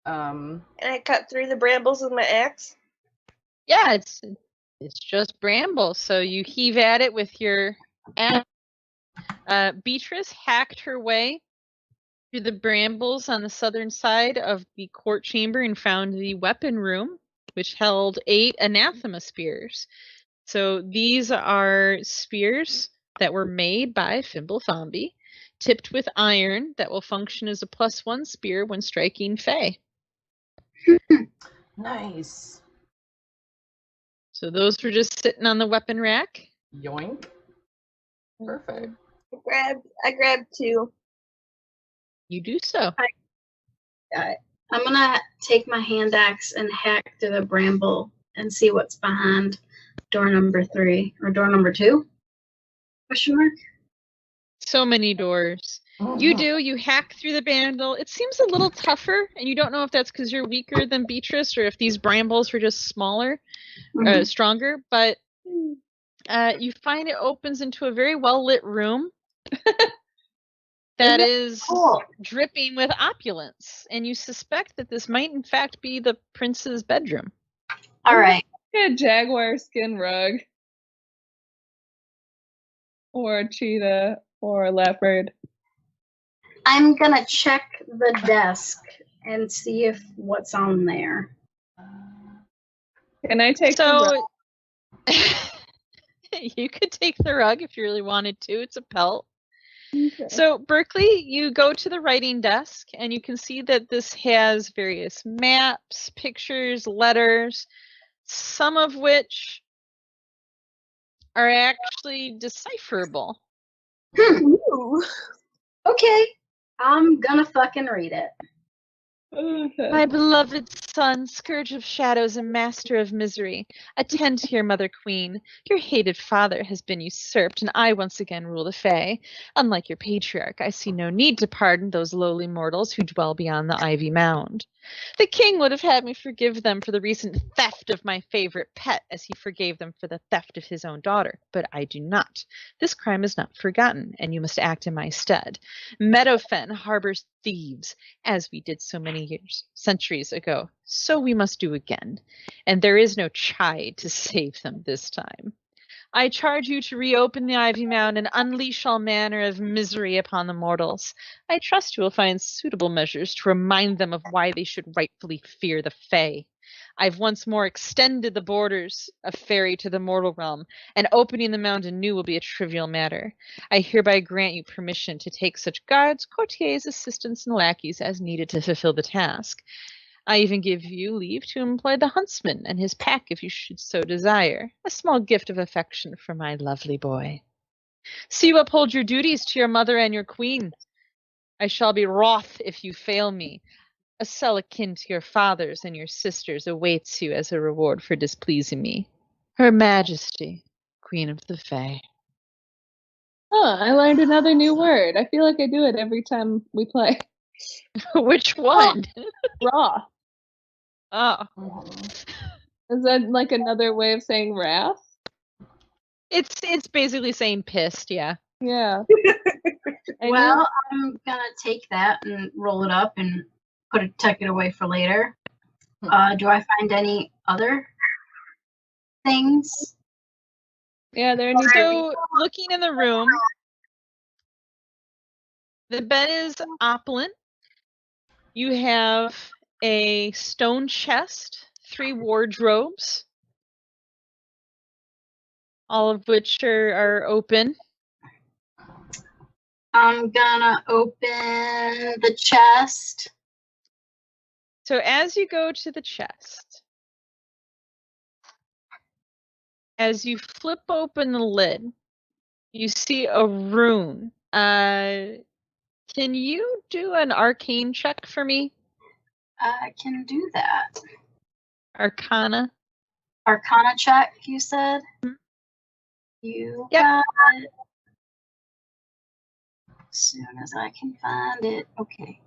And I cut through the brambles with my axe. Yeah, it's just brambles. So you heave at it with your axe. Beatrice hacked her way through the brambles on the southern side of the court chamber and found the weapon room, which held 8 anathema spears. So these are spears that were made by Fimbulfambi, tipped with iron that will function as a +1 spear when striking fae. Nice. So those were just sitting on the weapon rack. Yoink. Perfect. I grabbed 2. You do so. I'm gonna take my hand axe and hack through the bramble and see what's behind door number 3 or door number 2? Question mark. So many doors. You hack through the bramble. It seems a little tougher, and you don't know if that's because you're weaker than Beatrice or if these brambles were just smaller, stronger, but you find it opens into a very well-lit room that is dripping with opulence, and you suspect that this might in fact be the prince's bedroom. All right. A jaguar skin rug. Or a cheetah or a leopard. I'm gonna check the desk and see if what's on there. Can I take the rug? You could take the rug if you really wanted to. It's a pelt. Okay. So, Berkeley, you go to the writing desk and you can see that this has various maps, pictures, letters, some of which are actually decipherable. Ooh. Okay. I'm gonna fucking read it. Okay. My beloved son, scourge of shadows and master of misery, attend to your mother queen. Your hated father has been usurped, and I once again rule the Fae. Unlike your patriarch, I see no need to pardon those lowly mortals who dwell beyond the ivy mound. The king would have had me forgive them for the recent theft of my favorite pet, as he forgave them for the theft of his own daughter, but I do not. This crime is not forgotten, and you must act in my stead. Meadowfen harbors thieves, as we did so many centuries ago. So we must do again. And there is no chide to save them this time. I charge you to reopen the Ivy Mound and unleash all manner of misery upon the mortals. I trust you will find suitable measures to remind them of why they should rightfully fear the Fae. I've once more extended the borders of fairy to the mortal realm, and opening the mound anew will be a trivial matter. I hereby grant you permission to take such guards, courtiers, assistants, and lackeys as needed to fulfill the task. I even give you leave to employ the huntsman and his pack if you should so desire, a small gift of affection for my lovely boy. See you uphold your duties to your mother and your queen. I shall be wroth if you fail me. A cell akin to your father's and your sister's awaits you as a reward for displeasing me. Her Majesty, Queen of the Fae. Oh, I learned another new word. I feel like I do it every time we play. Which one? Raw. Oh, Is that like another way of saying wrath? it's basically saying pissed, yeah. Yeah. Well, I'm gonna take that and roll it up and tuck it away for later. Do I find any other things? Yeah, there needs So, looking in the room, the bed is opulent. You have a stone chest, 3 wardrobes, all of which are open. I'm gonna open the chest. So as you go to the chest, as you flip open the lid, you see a rune. Can you do an arcane check for me? I can do that. Arcana. Arcana check, you said? You Yep. got it. As soon as I can find it. Okay.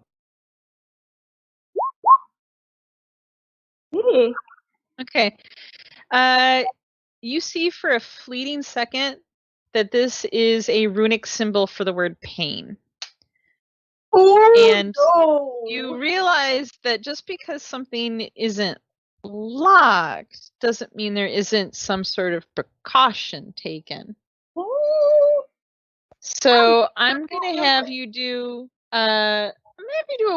Okay. You see for a fleeting second that this is a runic symbol for the word pain. And you realize that just because something isn't locked doesn't mean there isn't some sort of precaution taken. So I'm gonna have you do a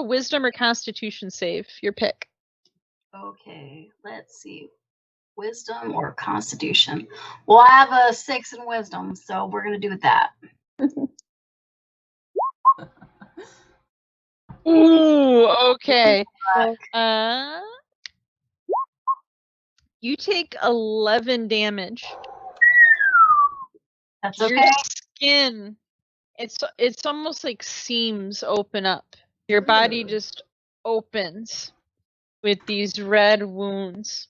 wisdom or constitution save, your pick. Okay, let's see. Wisdom or constitution? Well, I have a 6 in wisdom, so we're gonna do that. Ooh, okay. You take 11 damage. That's okay. Your skin, it's almost like seams open up. Your body just opens with these red wounds.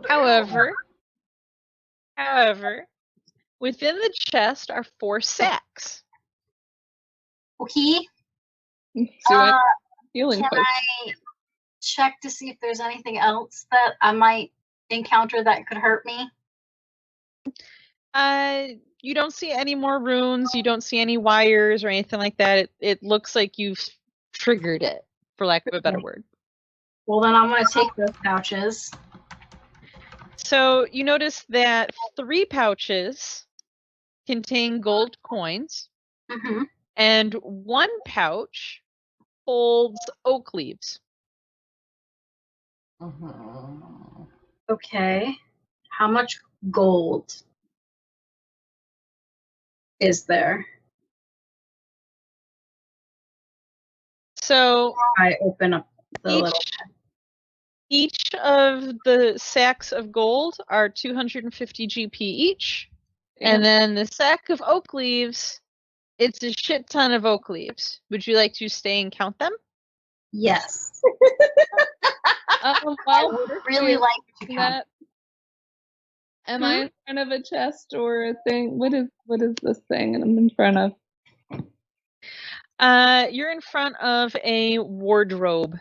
However, within the chest are 4 sacks. Okay. See what healing Can potion. I check to see if there's anything else that I might encounter that could hurt me? You don't see any more runes. You don't see any wires or anything like that. It looks like you've triggered it, for lack of a better word. Well, then I'm going to take those pouches. So you notice that 3 pouches contain gold coins, Mm-hmm. and 1 pouch holds oak leaves. Okay. How much gold? is there? So I open up the each, little. each of the sacks of gold are 250 GP each. And then the sack of oak leaves, it's a shit ton of oak leaves. Would you like to stay and count them? Yes. I Well, would really like to count. that. Am I in front of a chest or a thing? What is this thing I'm in front of? You're in front of a wardrobe.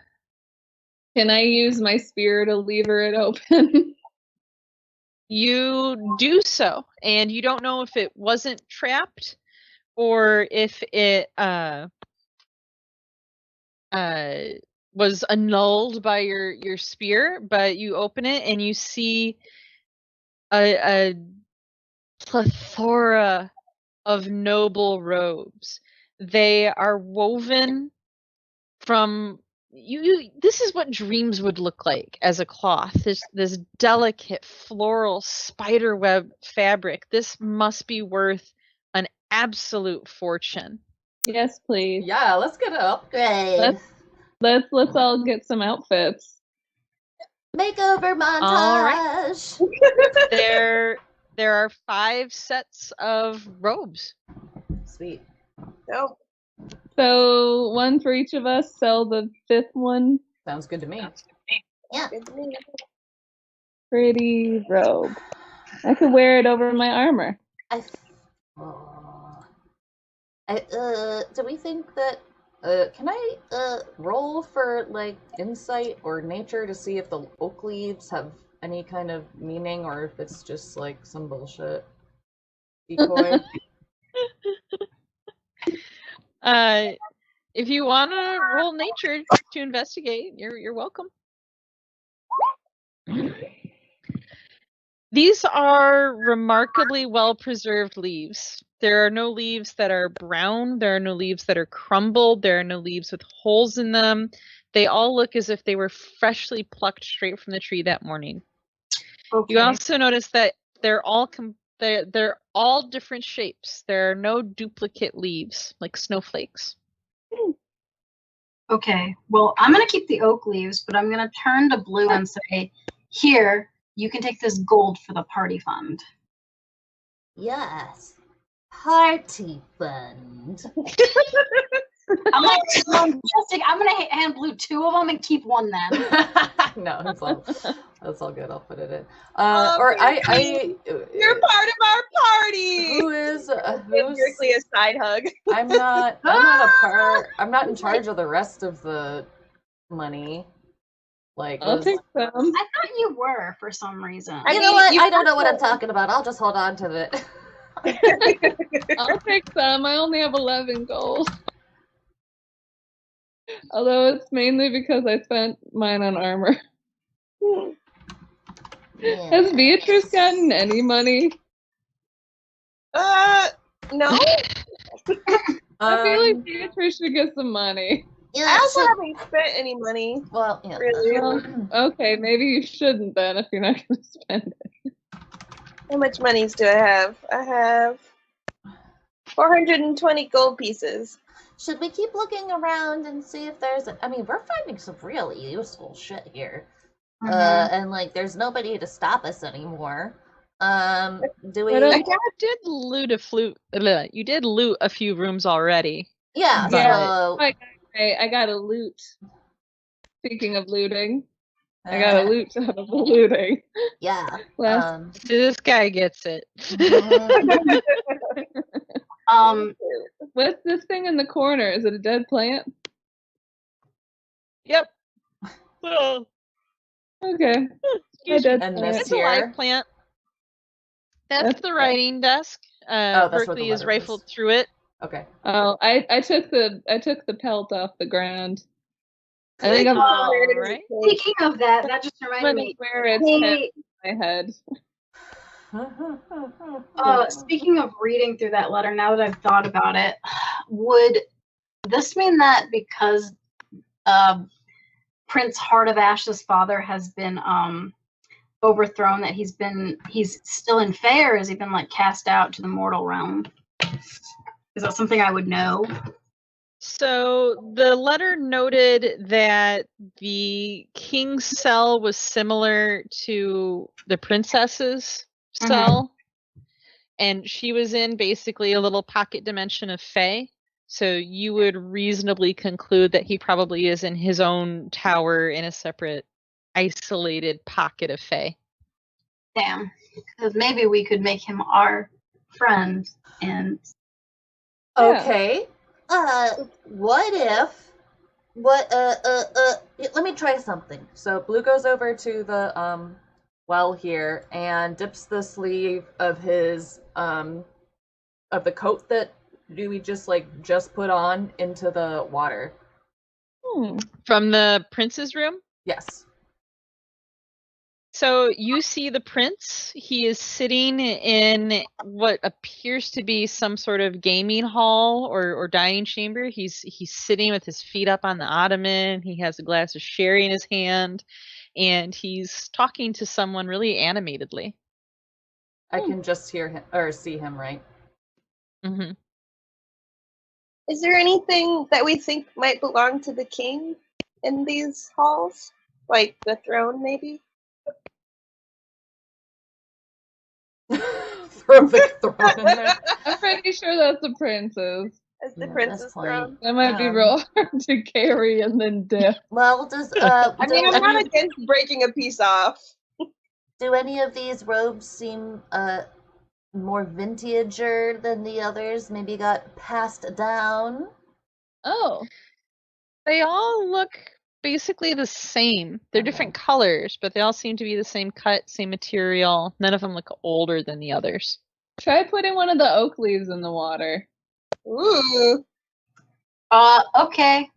Can I use my spear to lever it open? You do so, and you don't know if it wasn't trapped or if it was annulled by your spear, but you open it and you see a plethora of noble robes. They are woven from you this is what dreams would look like as a cloth. This delicate floral spiderweb fabric. This must be worth an absolute fortune. Yes, please. Yeah, let's get an upgrade. Let's all get some outfits. Makeover montage. There are 5 sets of robes. Sweet. No. So one for each of us. Sell the 5th one. Sounds good to me. Yeah. Pretty robe. I could wear it over my armor. Do we think that Can I roll for like insight or nature to see if the oak leaves have any kind of meaning or if it's just like some bullshit decoy? If you want to roll nature to investigate, you're welcome. These are remarkably well-preserved leaves. There are no leaves that are brown. There are no leaves that are crumbled. There are no leaves with holes in them. They all look as if they were freshly plucked straight from the tree that morning. Okay. You also notice that they're all different shapes. There are no duplicate leaves like snowflakes. Okay. Well, I'm gonna keep the oak leaves, but I'm gonna turn to Blue and say, "Here, you can take this gold for the party fund." yes, party fund? I'm gonna hand Blue 2 of them and keep one then. No, that's all good. I'll put it in. You're part of our party. Who's Strictly a side hug. I'm not a part. I'm not in charge of the rest of the money. Like, I'll take some. I thought you were for some reason. You know what? I don't know what I'm talking about. I'll just hold on to it. I'll take some. I only have 11 gold. Although it's mainly because I spent mine on armor. Yeah. Has Beatrice gotten any money? No. I feel like Beatrice should get some money. Yeah, I also haven't spent any money. well, yeah. Really. Well, okay, maybe you shouldn't then if you're not going to spend it. How much monies do I have? I have 420 gold pieces. Should we keep looking around and see if there's I mean, we're finding some really useful shit here. And like there's nobody to stop us anymore. Do we You did loot you did loot a few rooms already. Yeah, so I got a loot. Speaking of looting, I got a loot out of the looting. yeah. This guy gets it. What's this thing in the corner? Is it a dead plant? Yep. Okay. Excuse A me. dead And plant. this It's a live plant. That's the writing desk. that's where the Berkeley is letter rifled is. through it. Okay. Oh, I took the pelt off the ground. I think I'm right. Speaking of that, that just reminded me. where it's Hey, in my head. speaking of reading through that letter, now that I've thought about it, would this mean that because Prince Heart of Ash's father has been overthrown, that he's still in Fae, or has he been like cast out to the mortal realm? Is that something I would know? So the letter noted that the king's cell was similar to the princess's cell, and she was in basically a little pocket dimension of Fae. So you would reasonably conclude that he probably is in his own tower in a separate, isolated pocket of Fae. Damn. Because maybe we could make him our friend and Okay. What if? Let me try something. So Blue goes over to the well here and dips the sleeve of his of the coat that we just put on into the water. From the prince's room? Yes. So you see the prince. He is sitting in what appears to be some sort of gaming hall or dining chamber. He's sitting with his feet up on the ottoman. He has a glass of sherry in his hand, and he's talking to someone really animatedly. I can just hear him or see him, right? Mm-hmm. Is there anything that we think might belong to the king in these halls? Like the throne, maybe? Throw the throne in there. I'm pretty sure that's the princess. As the Yeah, prince's that's fine. throne? That might be real hard to carry and then dip. Well, does I mean, I'm not against breaking a piece off. do any of these robes seem more vintager than the others? Maybe got passed down. Oh. They all look basically the same. They're different colors, but they all seem to be the same cut, same material. None of them look older than the others. Try putting one of the oak leaves in the water. Ooh. Okay.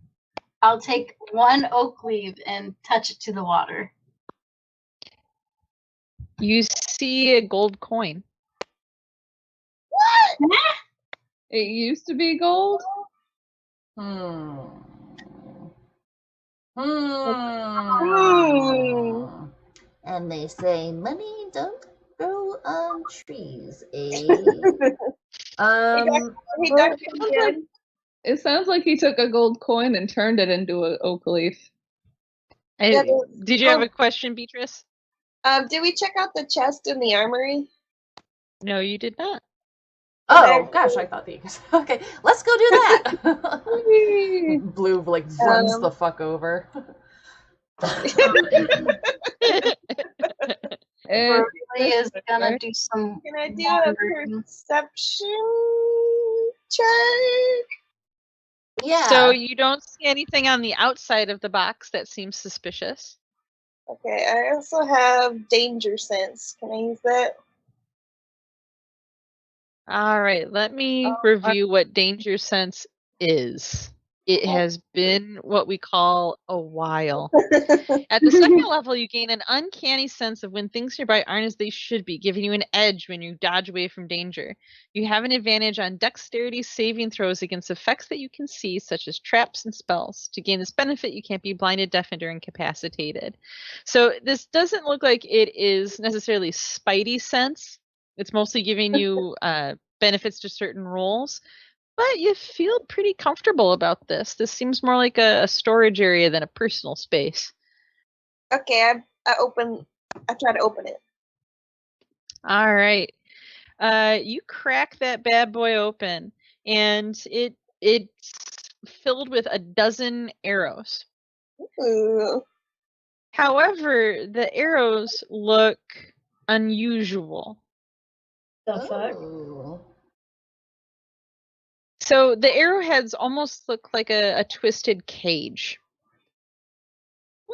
I'll take one oak leaf and touch it to the water. You see a gold coin. What? It used to be gold? And they say money don't grow on trees, eh? He got It sounds like he took a gold coin and turned it into an oak leaf. Did you have a question, Beatrice? Did we check out the chest in the armory? No, you did not. Oh gosh, I thought that you guys. Okay, let's go do that. Blue runs the fuck over. Really is gonna do some. Can I do a perception check? Yeah. So you don't see anything on the outside of the box that seems suspicious. Okay, I also have danger sense. Can I use that? All right, let me review what danger sense is. It has been what we call a while. At the second level, you gain an uncanny sense of when things nearby aren't as they should be, giving you an edge when you dodge away from danger. You have an advantage on dexterity saving throws against effects that you can see, such as traps and spells. To gain this benefit, you can't be blinded, deafened, or incapacitated. So this doesn't look like it is necessarily spidey sense. It's mostly giving you benefits to certain roles. But you feel pretty comfortable about this. This seems more like a storage area than a personal space. Okay, I try to open it. All right. You crack that bad boy open, and it's filled with a dozen arrows. Ooh. However, the arrows look unusual. The fuck? Ooh. So the arrowheads almost look like a twisted cage.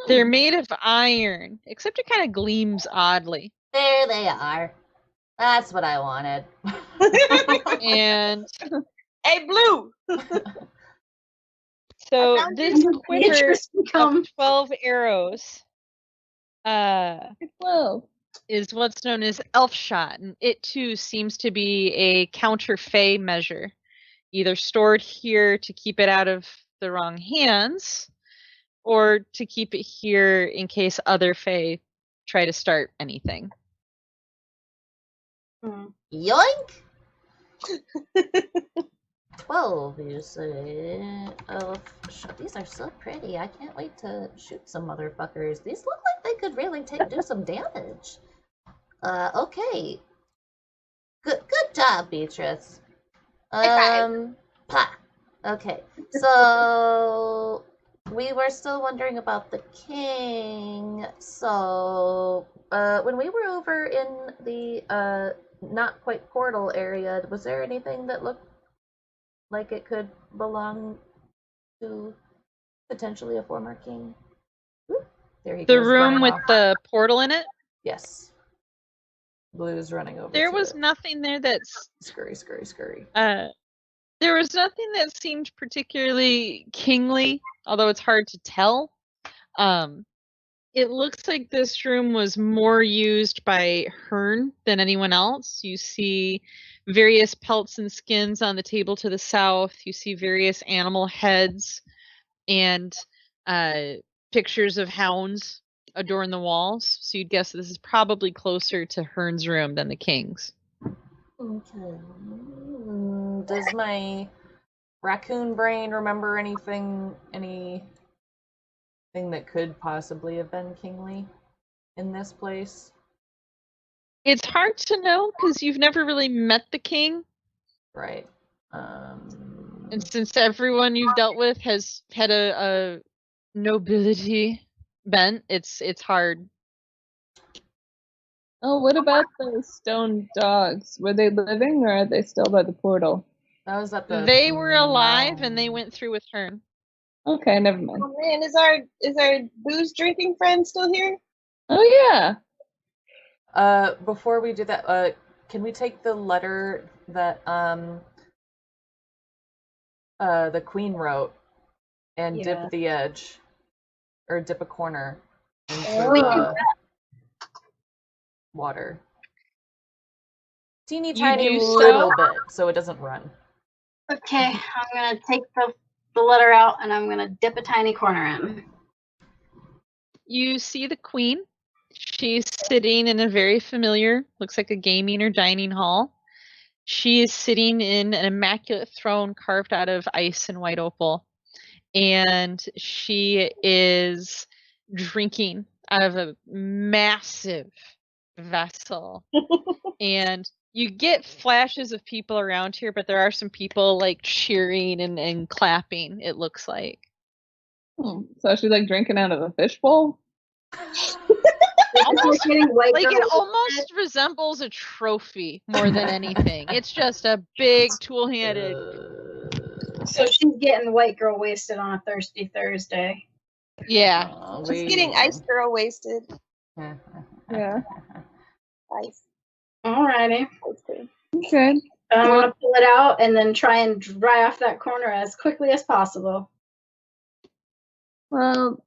They're made of iron, except it kind of gleams oddly. There they are. That's what I wanted. And Hey, Blue! so this quiver Become of 12 arrows 12. is what's known as elf shot, and it too seems to be a counter fey measure, either stored here to keep it out of the wrong hands, or to keep it here in case other fey try to start anything. Yoink! 12, you say? Oh, these are so pretty. I can't wait to shoot some motherfuckers. These look like they could really do some damage. Okay. Good job, Beatrice. Pa. Okay, so we were still wondering about the king. So, when we were over in the not quite portal area, was there anything that looked like it could belong to potentially a former king? There he The goes. room running with off. the portal in it? Yes. Blue's running over. There to was it. nothing there that's Scurry. there was nothing that seemed particularly kingly, although it's hard to tell. It looks like this room was more used by Hearn than anyone else. You see various pelts and skins on the table to the south. You see various animal heads and pictures of hounds adorn the walls. So you'd guess this is probably closer to Hearn's room than the king's. Okay. Does my raccoon brain remember anything that could possibly have been kingly in this place? It's hard to know because you've never really met the king. Right. And since everyone you've dealt with has had a nobility bent, it's hard. Oh, what about those stone dogs? Were they living or are they still by the portal? That was at the. They were alive and they went through with Hearn. Okay, never mind. Oh man, is our booze drinking friend still here? Oh yeah. Before we do that, can we take the letter that the queen wrote and dip the edge or dip a corner into the water? Teeny tiny little bit so it doesn't run. Okay, I'm gonna take the letter out and I'm gonna dip a tiny corner in. You see the queen. She's sitting in a very familiar, looks like a gaming or dining hall. She is sitting in an immaculate throne carved out of ice and white opal. And she is drinking out of a massive vessel. And you get flashes of people around here, but there are some people like cheering and clapping, it looks like. So she's like drinking out of a fishbowl? It almost resembles a trophy more than anything. It's just a big tool-handed. So she's getting white girl wasted on a thirsty Thursday. Yeah. She's getting ice girl wasted. Yeah. Ice. Alrighty. Okay. I'm gonna pull it out and then try and dry off that corner as quickly as possible. Well,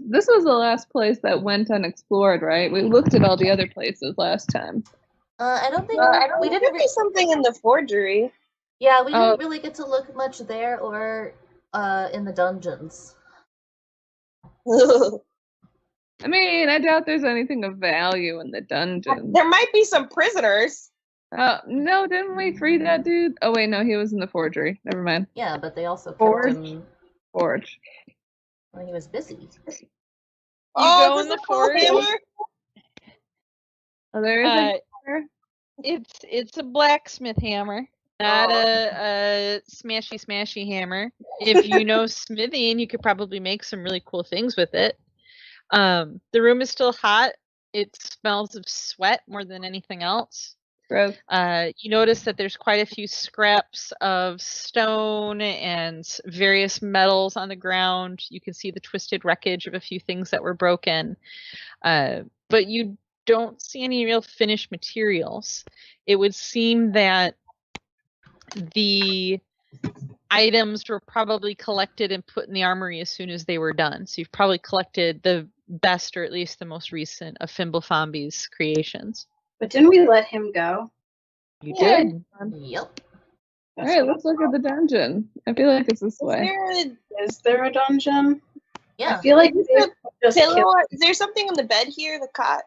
this was the last place that went unexplored, right? We looked at all the other places last time. I don't think we didn't read something in the forgery. Yeah, we didn't really get to look much there or in the dungeons. I mean, I doubt there's anything of value in the dungeon. There might be some prisoners. No, didn't we free that dude? Oh wait, no, he was in the forgery. Never mind. Yeah, but they also Forge. kept him. Forge. Well, he was busy. You go in the forge. Oh, there is a hammer. It's a blacksmith hammer, not a smashy hammer. If you know smithing, you could probably make some really cool things with it. The room is still hot. It smells of sweat more than anything else. Gross. You notice that there's quite a few scraps of stone and various metals on the ground. You can see the twisted wreckage of a few things that were broken. But you don't see any real finished materials. It would seem that the items were probably collected and put in the armory as soon as they were done. So you've probably collected the best, or at least the most recent, of Fimblefambi's creations. But didn't we let him go? You did. Yep. All right, let's look at the dungeon. I feel like it's this way. Is there a dungeon? Yeah. I feel like Is there something on the bed here? The cot?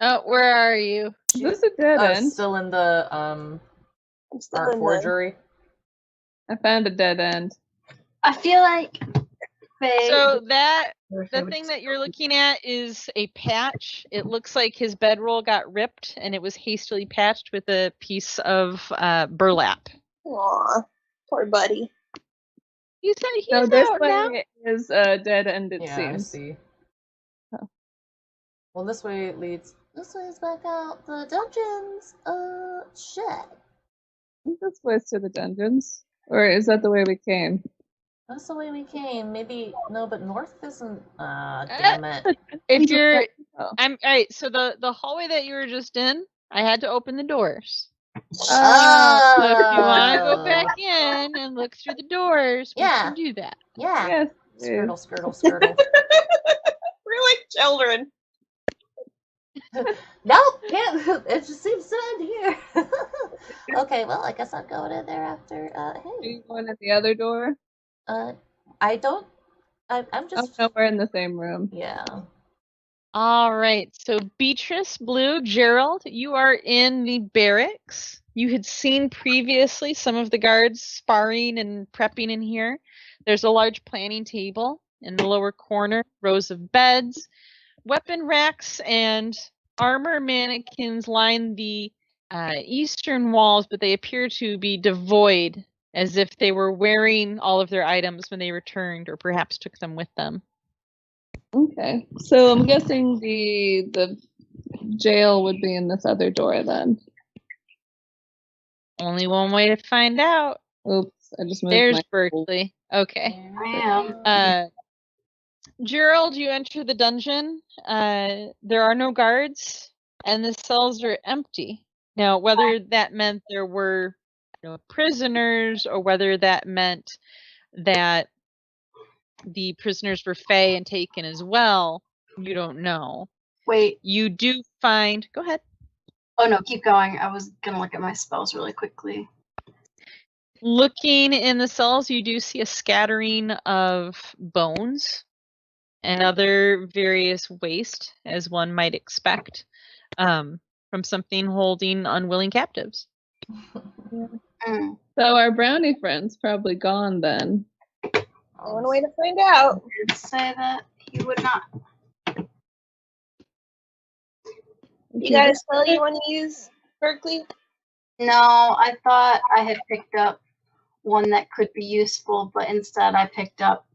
Oh, where are you? Is this a dead end? Still in the I'm still art in the. forgery. I found a dead end. I feel like Faye. So that or Faye the would thing just- that you're looking at is a patch. It looks like his bedroll got ripped and it was hastily patched with a piece of burlap. Aw, poor buddy. You said he's No, this out now? way is a dead end, it Yeah, I seems. see. Oh. Well, this way leads. This way's back out the dungeons. Shit. I think this way's to the dungeons. Or is that the way we came? That's the way we came. Maybe no, but north isn't. Damn it. If you're Oh. I'm alright, so the hallway that you were just in, I had to open the doors. Oh, So if you want to go Oh. back in and look through the doors, we Yeah. can do that. Yeah. yes. Skirtle, skirtle, skirtle. We're like children. Nope, can't. It just seems to end here. Okay, well, I guess I'll go in there after. Do Hey. you go in at the other door? I don't. I'm Oh, just. no, we're in the same room. Yeah. All right. So Beatrice, Blue, Gerald, you are in the barracks. You had seen previously some of the guards sparring and prepping in here. There's a large planning table in the lower corner, rows of beds, weapon racks, and armor mannequins line the eastern walls, but they appear to be devoid, as if they were wearing all of their items when they returned, or perhaps took them with them. Okay. So I'm guessing the jail would be in this other door then. Only one way to find out. Oops, I just moved There's my Berkeley. Okay. I am. Gerald, you enter the dungeon. There are no guards, and the cells are empty. Now, whether that meant there were no prisoners, or whether that meant that the prisoners were fey and taken as well, you don't know. Wait. You do find. Go ahead. Oh no, keep going. I was gonna look at my spells really quickly. Looking in the cells, you do see a scattering of bones and other various waste, as one might expect, from something holding unwilling captives. Mm. So our brownie friend's probably gone then. One way to find out. Did say that he would not. You got a spell you want to use, Berkeley? No, I thought I had picked up one that could be useful, but instead I picked up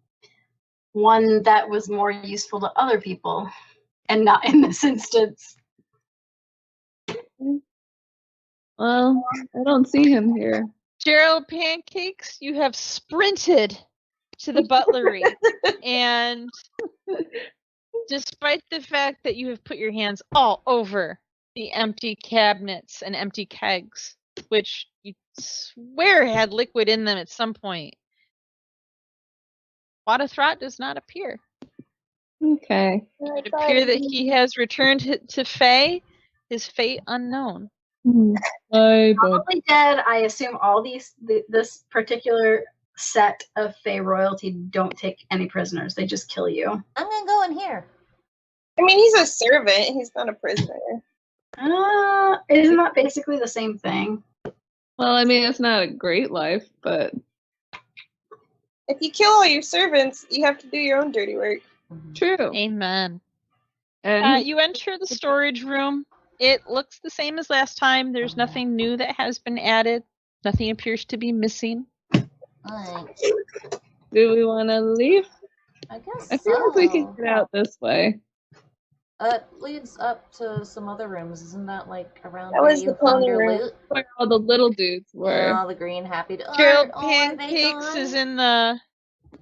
one that was more useful to other people, and not in this instance. Well, I don't see him here. Gerald Pancakes, you have sprinted to the butlery, and despite the fact that you have put your hands all over the empty cabinets and empty kegs, which you swear had liquid in them at some point, Wadathrot does not appear. Okay. It appears that he has returned to Fae, his fate unknown. Bye, bud. Probably dead. I assume all this particular set of Fey royalty don't take any prisoners. They just kill you. I'm gonna go in here. I mean, he's a servant. He's not a prisoner. Isn't that basically the same thing? Well, I mean, it's not a great life, but If you kill all your servants, you have to do your own dirty work. true. Amen. And You enter the storage room. It looks the same as last time. There's nothing new that has been added. Nothing appears to be missing. Alright. do we want to leave? I guess I feel like we can so. get out this way. It leads up to some other rooms. Isn't that like around That where was you the found pony your room. loot? Where all the little dudes And were. all the green happy to Gerald are they Pancakes is gone? in the.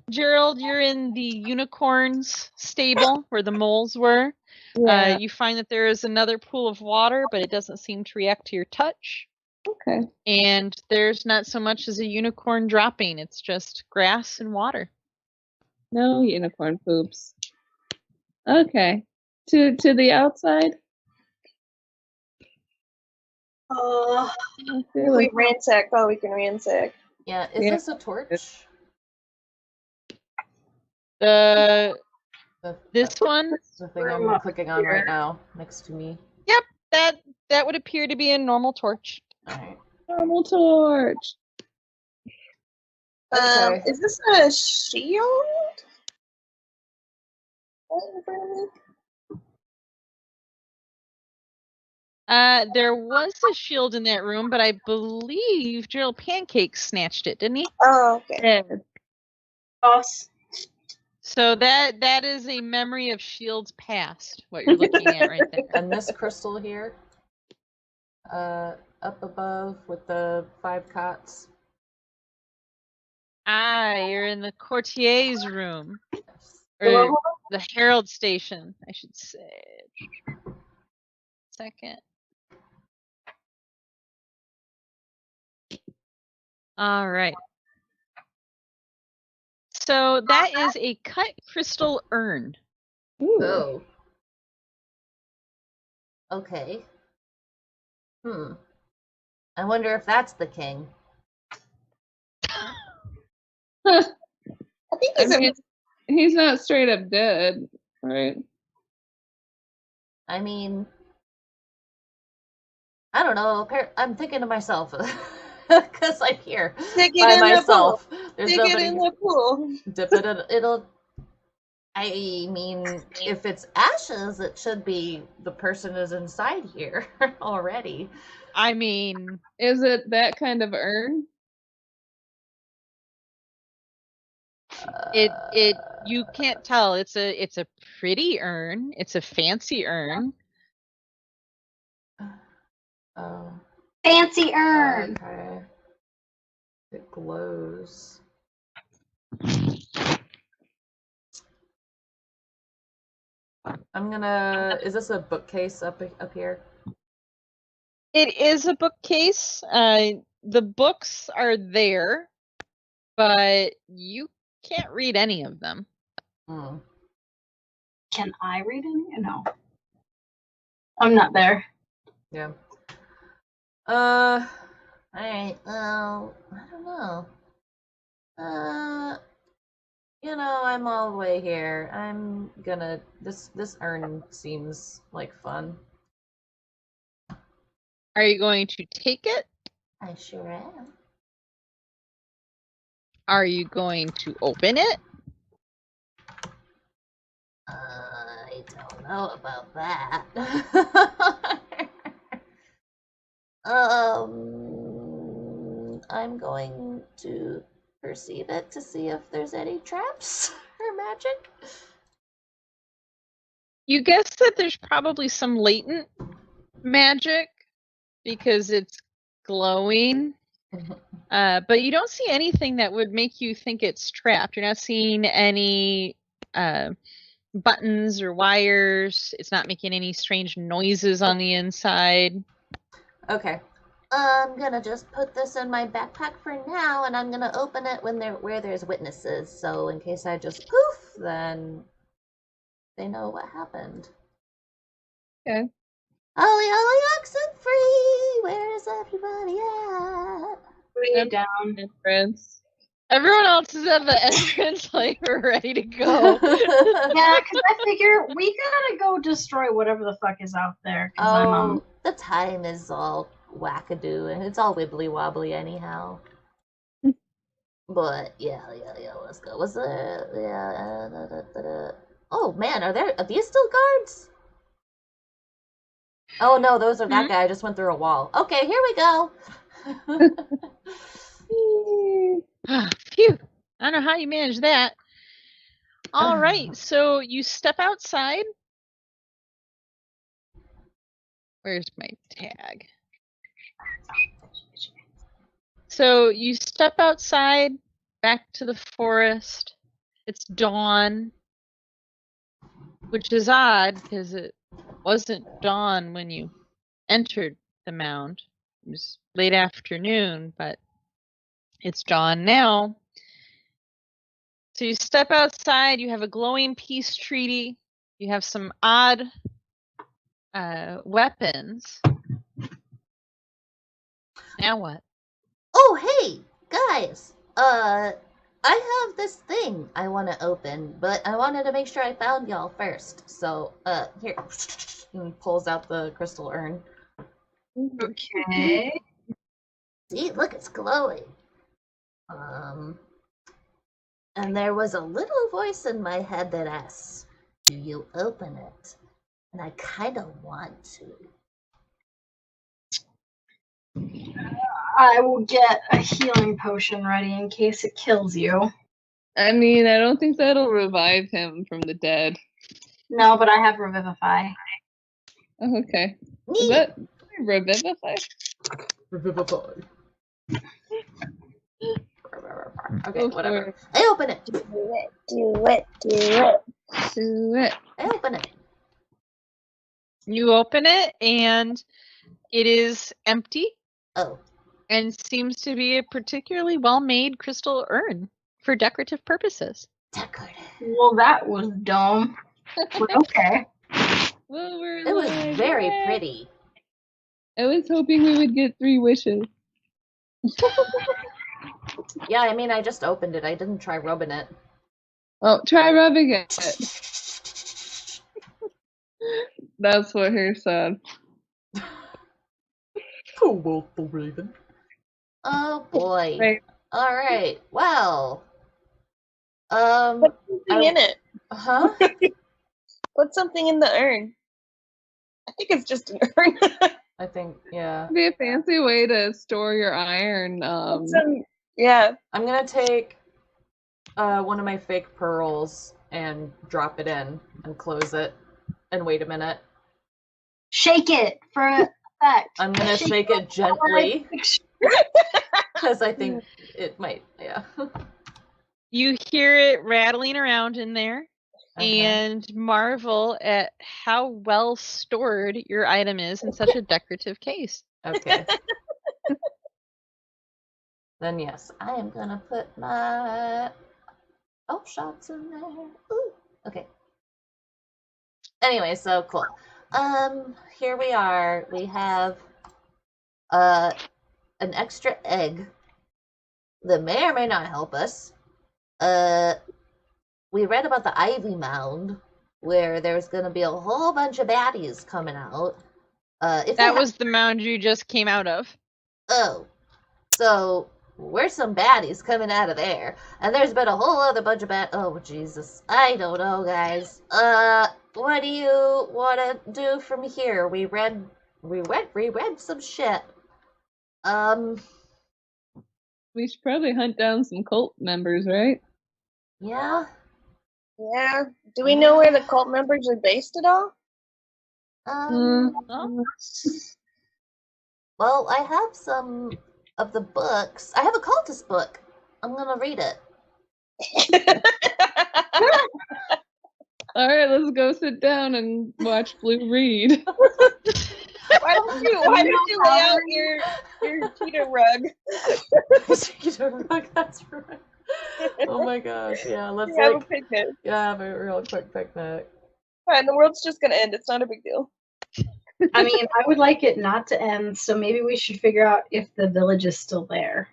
Gerald, you're in the unicorns stable where the moles were. Yeah. You find that there is another pool of water, but it doesn't seem to react to your touch. Okay. And there's not so much as a unicorn dropping. It's just grass and water. No unicorn poops. Okay. To the outside. Oh, I feel If we like ransack all we can ransack. Yeah, is Yeah. this a torch? The The, this one, the thing I'm clicking on right now, next to me. Yep, that would appear to be a normal torch. Alright. Normal torch. Okay. Is this a shield? There was a shield in that room, but I believe Gerald Pancake snatched it, didn't he? Oh, okay. Dead. Boss. So that is a memory of shields past, what you're looking at right there. And this crystal here, up above with the 5 cots. You're in the courtier's room. Yes. Or the herald station, I should say. Second. All right. So that is a cut crystal urn. Ooh. Oh. Okay. I wonder if that's the king. I think I he's a mean, he's not straight up dead, right? I mean, I don't know. I'm thinking to myself because I'm here Stick it by in the myself. pool. There's Stick it nobody. in the pool. Dip it in, it'll. I mean, if it's ashes, it should be the person is inside here already. I mean, Is it that kind of urn? it you can't tell. It's a pretty urn. It's a fancy urn. Oh, Fancy urn. okay. It glows. I'm gonna. Is this a bookcase up here? It is a bookcase. The books are there, but you can't read any of them. Hmm. Can I read any? No. I'm not there. Yeah. Alright, well, I don't know. I'm all the way here. I'm gonna. This urn seems like fun. Are you going to take it? I sure am. Are you going to open it? I don't know about that. I'm going to perceive it to see if there's any traps or magic. You guess that there's probably some latent magic because it's glowing. But you don't see anything that would make you think it's trapped. You're not seeing any buttons or wires. It's not making any strange noises on the inside. Okay. I'm gonna just put this in my backpack for now, and I'm gonna open it where there's witnesses. So in case I just poof, then they know what happened. Okay. Ollie, Ollie, oxen free! Where's everybody at? Way down. Entrance. Everyone else is at the entrance, like we're ready to go. Yeah, because I figure we gotta go destroy whatever the fuck is out there. Because Oh, the time is all wackadoo, and it's all wibbly wobbly anyhow. But yeah, let's go. What's the Oh man, are these still guards? Oh no, those are that guy. I just went through a wall. Okay, here we go. Phew. I don't know how you manage that. All right, so you step outside. Where's my tag? So you step outside, back to the forest. It's dawn, which is odd because it wasn't dawn when you entered the mound. It was late afternoon, but it's dawn now. So you step outside, you have a glowing peace treaty, you have some odd weapons. Now what? Oh hey, guys. I have this thing I want to open, but I wanted to make sure I found y'all first. So, here. and pulls out the crystal urn. Okay. See, look, it's glowing. And there was a little voice in my head that asks, do you open it? And I kind of want to. I will get a healing potion ready in case it kills you. I mean, I don't think that'll revive him from the dead. No, but I have Revivify. Oh, okay. Is Neat. that Revivify? Revivify. Okay, Go whatever. for it. I open it. Do it. Do it. I open it. You open it, and it is empty Oh, and seems to be a particularly well-made crystal urn for decorative purposes. decorative. Well, that was dumb. But okay. Well, we're It was alive. very Yay. pretty. I was hoping we would get 3 wishes. Yeah, I mean, I just opened it. I didn't try rubbing it. Oh, try rubbing it. That's what her said. Oh, well, the raven. Oh boy. Right. All right. Well. Put something in it. Huh? Put something in the urn. I think it's just an urn. I think, yeah. It'd be a fancy way to store your iron. Yeah. I'm gonna take one of my fake pearls and drop it in and close it and wait a minute. Shake it for effect. I'm gonna shake it gently because I think it might, yeah. You hear it rattling around in there and marvel at how well stored your item is in such a decorative case. Okay. Then yes. I am gonna put my shots in there. Ooh. Okay. Anyway, so cool. Here we are. We have an extra egg that may or may not help us. We read about the Ivy Mound where there's gonna be a whole bunch of baddies coming out. That was the mound you just came out of. Oh, so we're some baddies coming out of there, and there's been a whole other bunch of oh Jesus, I don't know, guys. What do you want to do from here? We read some shit. We should probably hunt down some cult members, right? Yeah. Yeah. Do we know where the cult members are based at all? Well, I have some of the books. I have a cultist book. I'm gonna read it. All right, let's go sit down and watch Blue read. Why don't you lay out your cheetah rug? That's right. Oh my gosh, yeah, let's Have a picnic. have a real quick picnic. Fine, the world's just gonna end. It's not a big deal. I mean, I would like it not to end, so maybe we should figure out if the village is still there.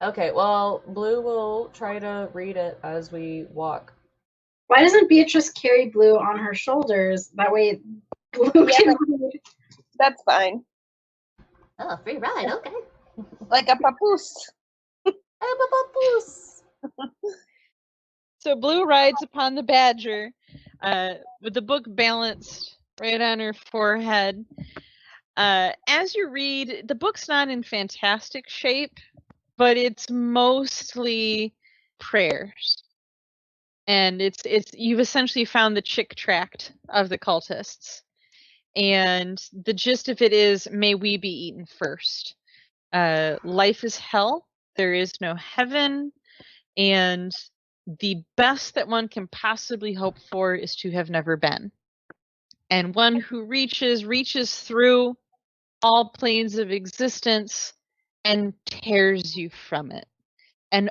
Okay, well, Blue will try to read it as we walk. Why doesn't Beatrice carry Blue on her shoulders? That way Blue can read. That's fine. Oh, free ride, okay. Like a papoose. I'm a papoose. So Blue rides upon the badger, with the book balanced right on her forehead. As you read, the book's not in fantastic shape, but it's mostly prayers. And it's you've essentially found the chick tract of the cultists. And the gist of it is, may we be eaten first. Life is hell. There is no heaven. And the best that one can possibly hope for is to have never been. And one who reaches through all planes of existence and tears you from it. And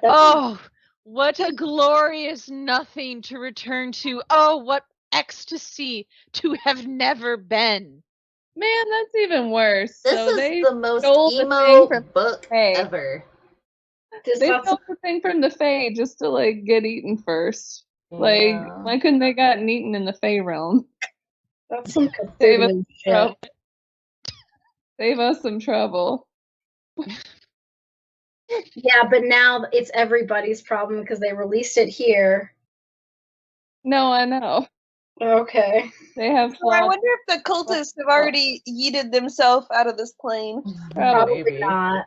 what a glorious nothing to return to. Oh, what ecstasy to have never been. Man, that's even worse. This So is they the most stole the emo thing from book Faye. ever. Just They lots stole of- the thing from the Fae just to like get eaten first. Like, Yeah. why couldn't they gotten eaten in the Fey realm? That's some Save us Cthulhu shit. trouble. Save us some trouble. Yeah, but now it's everybody's problem because they released it here. No, I know. Okay. They have So I flaws. wonder if the cultists have already yeeted themselves out of this plane. Probably. Probably not.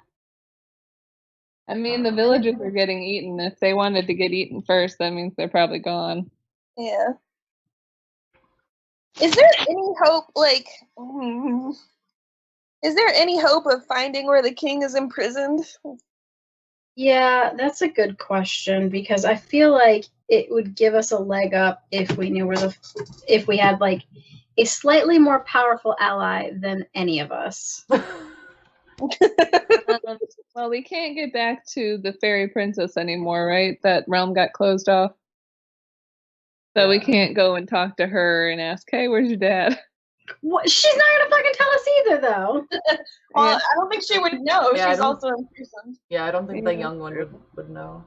I mean, the villagers are getting eaten. If they wanted to get eaten first, that means they're probably gone. Yeah. Is there any hope, is there any hope of finding where the king is imprisoned? Yeah, that's a good question because I feel like it would give us a leg up if we knew if we had like a slightly more powerful ally than any of us. Well, we can't get back to the fairy princess anymore, right? That realm got closed off. So we Yeah. can't go and talk to her and ask, hey, where's your dad? What? She's not gonna fucking tell us either, though. Well, Yeah. I don't think she would know. Yeah, I She's don't- also imprisoned. Yeah, I don't think the Yeah. young one would know.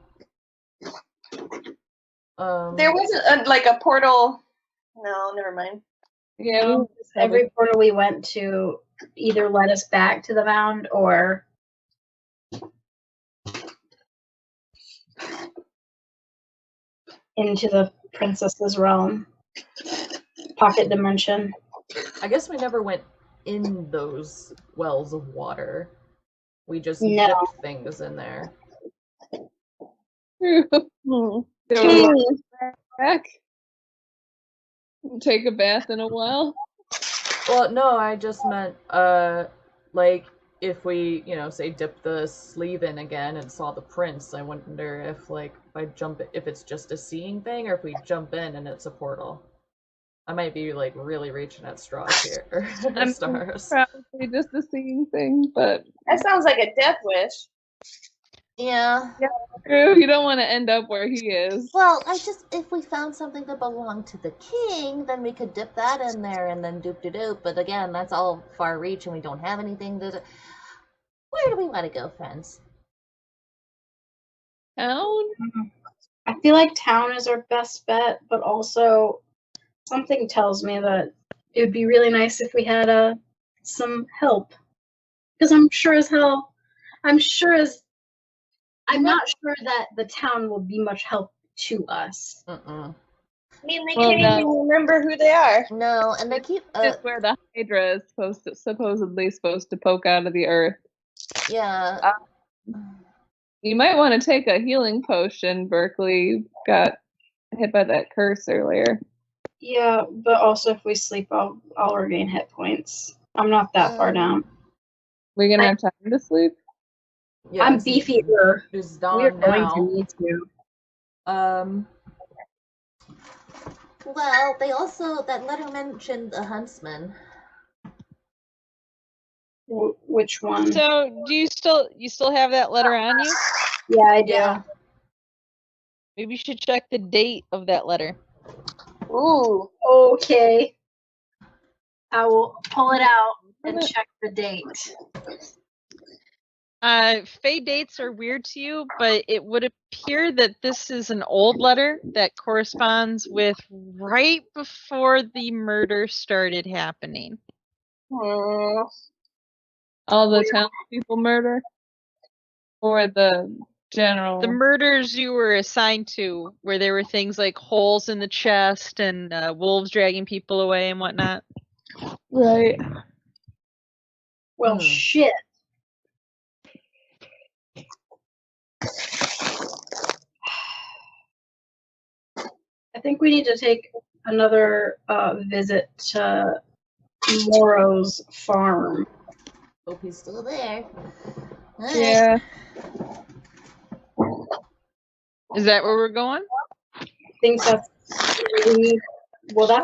There wasn't a portal. No, never mind. Yeah, Every portal we went to either led us back to the mound or into the princess's realm. Pocket dimension. I guess we never went in those wells of water. We just No. dipped things in there. true. Hmm. They were back. Take a bath in a well. Well, no, I just meant, like, if we, say dip the sleeve in again and saw the prince, I wonder if, like, if it's just a seeing thing, or if we jump in and it's a portal. I might be, like, really reaching at straws here, or I mean, stars. Probably just a seeing thing, but That sounds like a death wish. Yeah. true. You don't want to end up where he is. Well, if we found something that belonged to the king, then we could dip that in there and then doop-de-doop. But again, that's all far reach and we don't have anything to. Where do we want to go, friends? Town? I feel like town is our best bet, but also something tells me that it would be really nice if we had some help. Because I'm not sure that the town will be much help to us. Mm-mm. I mean, they Well, can't no. even remember who they are. No, and they keep. It's where the Hydra is supposedly supposed to poke out of the earth. Yeah. You might want to take a healing potion. Berkeley got hit by that curse earlier. Yeah, but also if we sleep, I'll regain hit points. I'm not that far down. We're gonna have time to sleep. Yeah, I'm beefier. It's We're dawn going now. to need to. Well, that letter mentioned a huntsman. Which one? So, do you still have that letter on you? Yeah, I do. Yeah. Maybe you should check the date of that letter. Ooh. Okay. I will pull it out and check the date. Fey dates are weird to you, but it would appear that this is an old letter that corresponds with right before the murder started happening. Hmm. All the townspeople murder, or the general. The murders you were assigned to, where there were things like holes in the chest and wolves dragging people away and whatnot. Right. Well, shit. I think we need to take another visit to Morrow's farm. Hope he's still there. Yeah. Is that where we're going? I think that's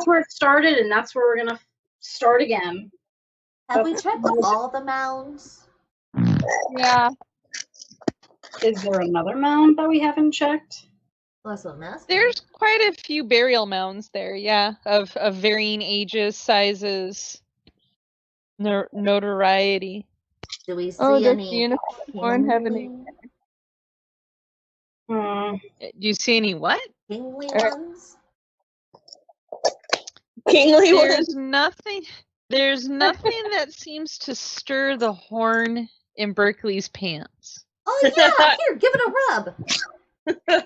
where it started, and that's where we're gonna start again. Have we checked all the mounds? Yeah. Is there another mound that we haven't checked? Well, that's what I'm asking. There's quite a few burial mounds there, yeah, of varying ages, sizes, notoriety. Do we see Oh, does any? the unicorn have any? Hmm. Do you see any what? Kingly ones? Kingly There's one. nothing. There's nothing that seems to stir the horn in Berkeley's pants. Oh yeah, here, give it a rub. Give it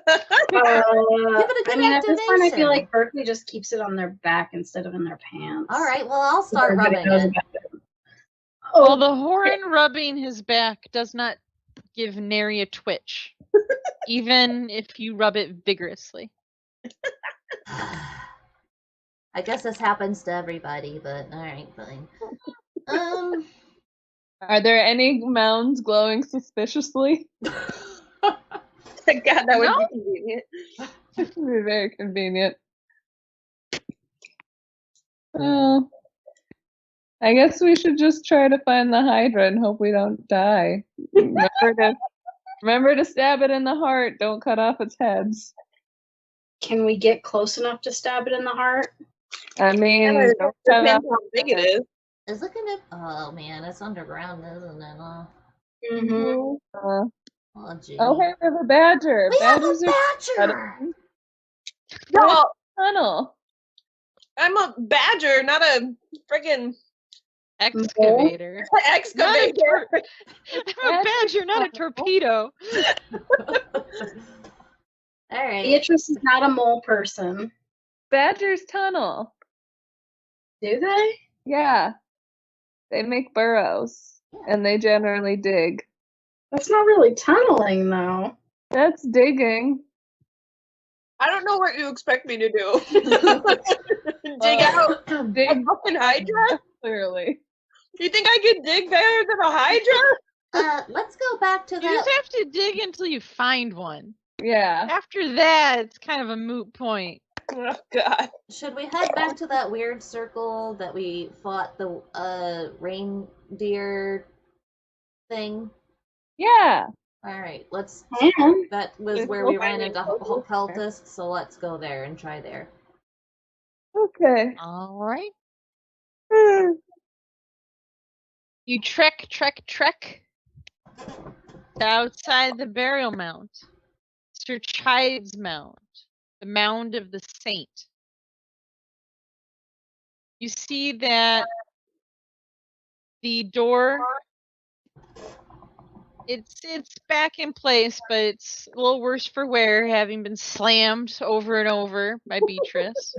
a good I mean, at this point, I feel activation. like Berkeley just keeps it on their back instead of in their pants. All right, well I'll start Everybody rubbing knows it. about it. Well, Oh, the horn rubbing his back does not give nary a twitch, even if you rub it vigorously. I guess this happens to everybody, but all right, fine. Are there any mounds glowing suspiciously? God, that would No. be convenient. It would be very convenient. Well, I guess we should just try to find the Hydra and hope we don't die. Remember to stab it in the heart. Don't cut off its heads. can we get close enough to stab it in the heart? I mean, Yeah, don't cut off Depends how big it is. Is it gonna? Oh man, it's underground, isn't it? Mm-hmm. Oh gee. Oh, hey, we have a badger. We have Badgers a are badger. No, tunnel. I'm a badger, not a friggin' Excavator. excavator. I'm a badger, not a torpedo. All right. Beatrice is not a mole person. Badgers tunnel. Do they? Yeah. They make burrows. And they generally dig. That's not really tunneling, though. That's digging. I don't know what you expect me to do. Dig out a Dig fucking hydra? clearly. You think I could dig better than a hydra? Let's go back to You that. just have to dig until you find one. Yeah. After that, it's kind of a moot point. Oh God. Should we head back to that weird circle that we fought the reindeer thing? Yeah. All right, let's. And That was where we ran into cultists, so let's go there and try there. Okay. All right. You trek to outside the burial mound. Sir Chives Mound, the mound of the saint. You see that the door, it's back in place, but it's a little worse for wear, having been slammed over and over by Beatrice.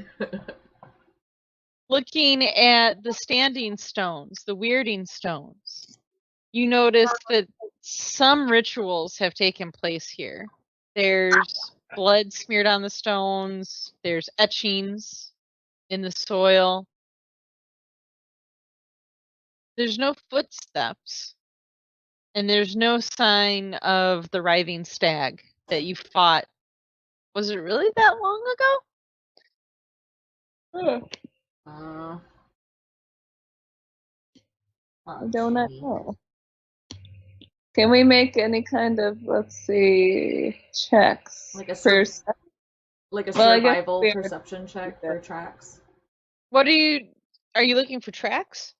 Looking at the standing stones, the weirding stones, you notice that some rituals have taken place here. There's blood smeared on the stones, there's etchings in the soil. There's no footsteps, and there's no sign of the writhing stag that you fought. Was it really that long ago? I do not know. Can we make any kind of, let's see, checks? Like a First, like a Well, I guess survival we- perception check for tracks. What are you looking for tracks?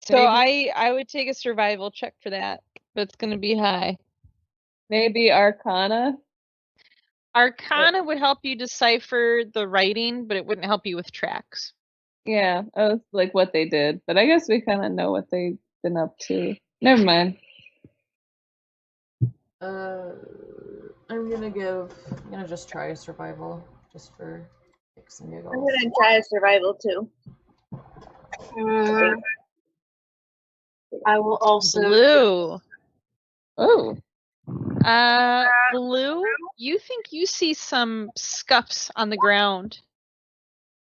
So I would take a survival check for that, but it's going to be high. maybe Arcana? Arcana would help you decipher the writing, but it wouldn't help you with tracks. Yeah, like what they did. But I guess we kind of know what they've been up to. Never mind. I'm gonna just try a survival just for kicks and giggles. I'm gonna try a survival too. I will also. Blue. Oh. Blue, you think you see some scuffs on the ground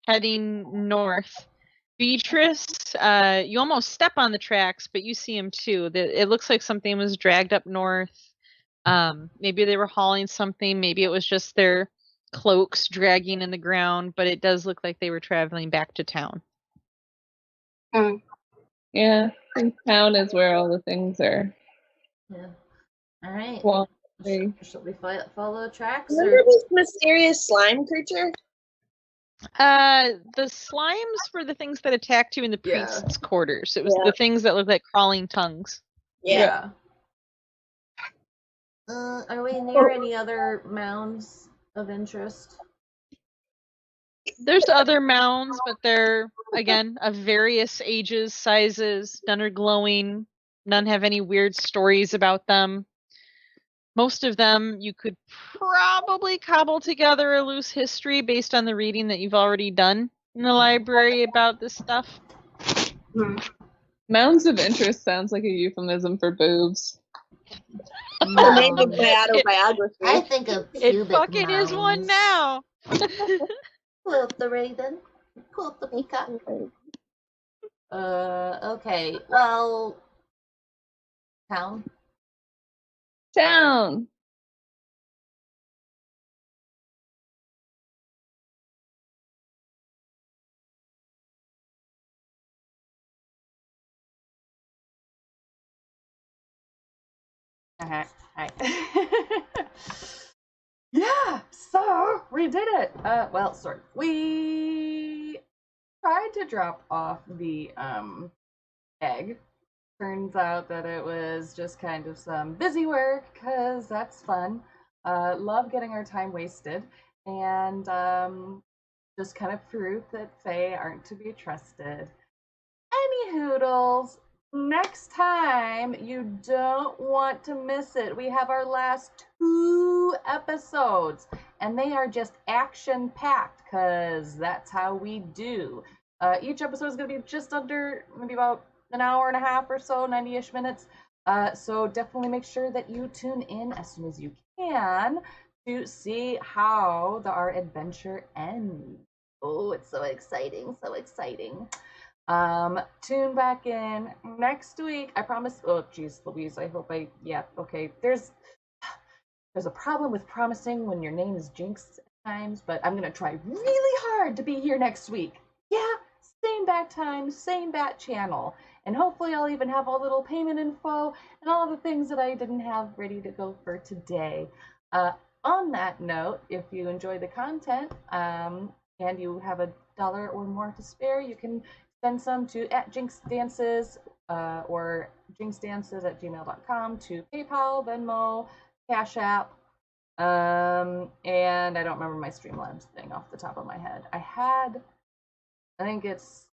heading north. Beatrice, you almost step on the tracks, but you see them too. It looks like something was dragged up north. Maybe they were hauling something. Maybe it was just their cloaks dragging in the ground, but it does look like they were traveling back to town. Yeah, I think town is where all the things are. Yeah. All right. Well, Should we follow tracks? Remember this mysterious slime creature? The slimes were the things that attacked you in the priest's quarters. It was the things that looked like crawling tongues. Yeah. Are we near any other mounds of interest? There's other mounds, but they're, again, of various ages, sizes. None are glowing. None have any weird stories about them. Most of them you could probably cobble together a loose history based on the reading that you've already done in the library about this stuff. Mounds of interest sounds like a euphemism for boobs. The name of my autobiography. I think of It pubic fucking is one mounds. now. Quote the raven. Quote the peacock. Okay. Well, town. Town. Hi. Yeah, so we did it. Well, sort of. We tried to drop off the egg. Turns out that it was just kind of some busy work, because that's fun. Love getting our time wasted, and just kind of proof that Fae aren't to be trusted. Any hoodles, next time you don't want to miss it. We have our last 2 episodes, and they are just action packed, because that's how we do. Each episode is going to be just under maybe about an hour and a half or so, 90-ish minutes. So definitely make sure that you tune in as soon as you can to see how our adventure ends. Oh, it's so exciting, so exciting. Tune back in next week. I promise. Oh, geez, Louise, I hope yeah, okay. There's a problem with promising when your name is Jinx at times, but I'm gonna try really hard to be here next week. Yeah, same bat time, same bat channel. And hopefully I'll even have a little payment info and all the things that I didn't have ready to go for today. On that note, if you enjoy the content, and you have $1 or more to spare, you can send some to @JinxDances or jinxdances@gmail.com, to PayPal, Venmo, Cash App, and I don't remember my Streamlabs thing off the top of my head. I think it's,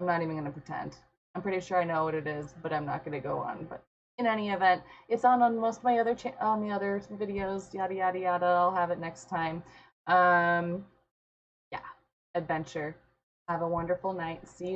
I'm not even going to pretend. I'm pretty sure I know what it is, but I'm not going to go on. But in any event, it's on most of my other on the other videos, yada yada yada. I'll have it next time. Yeah, adventure. Have a wonderful night. See you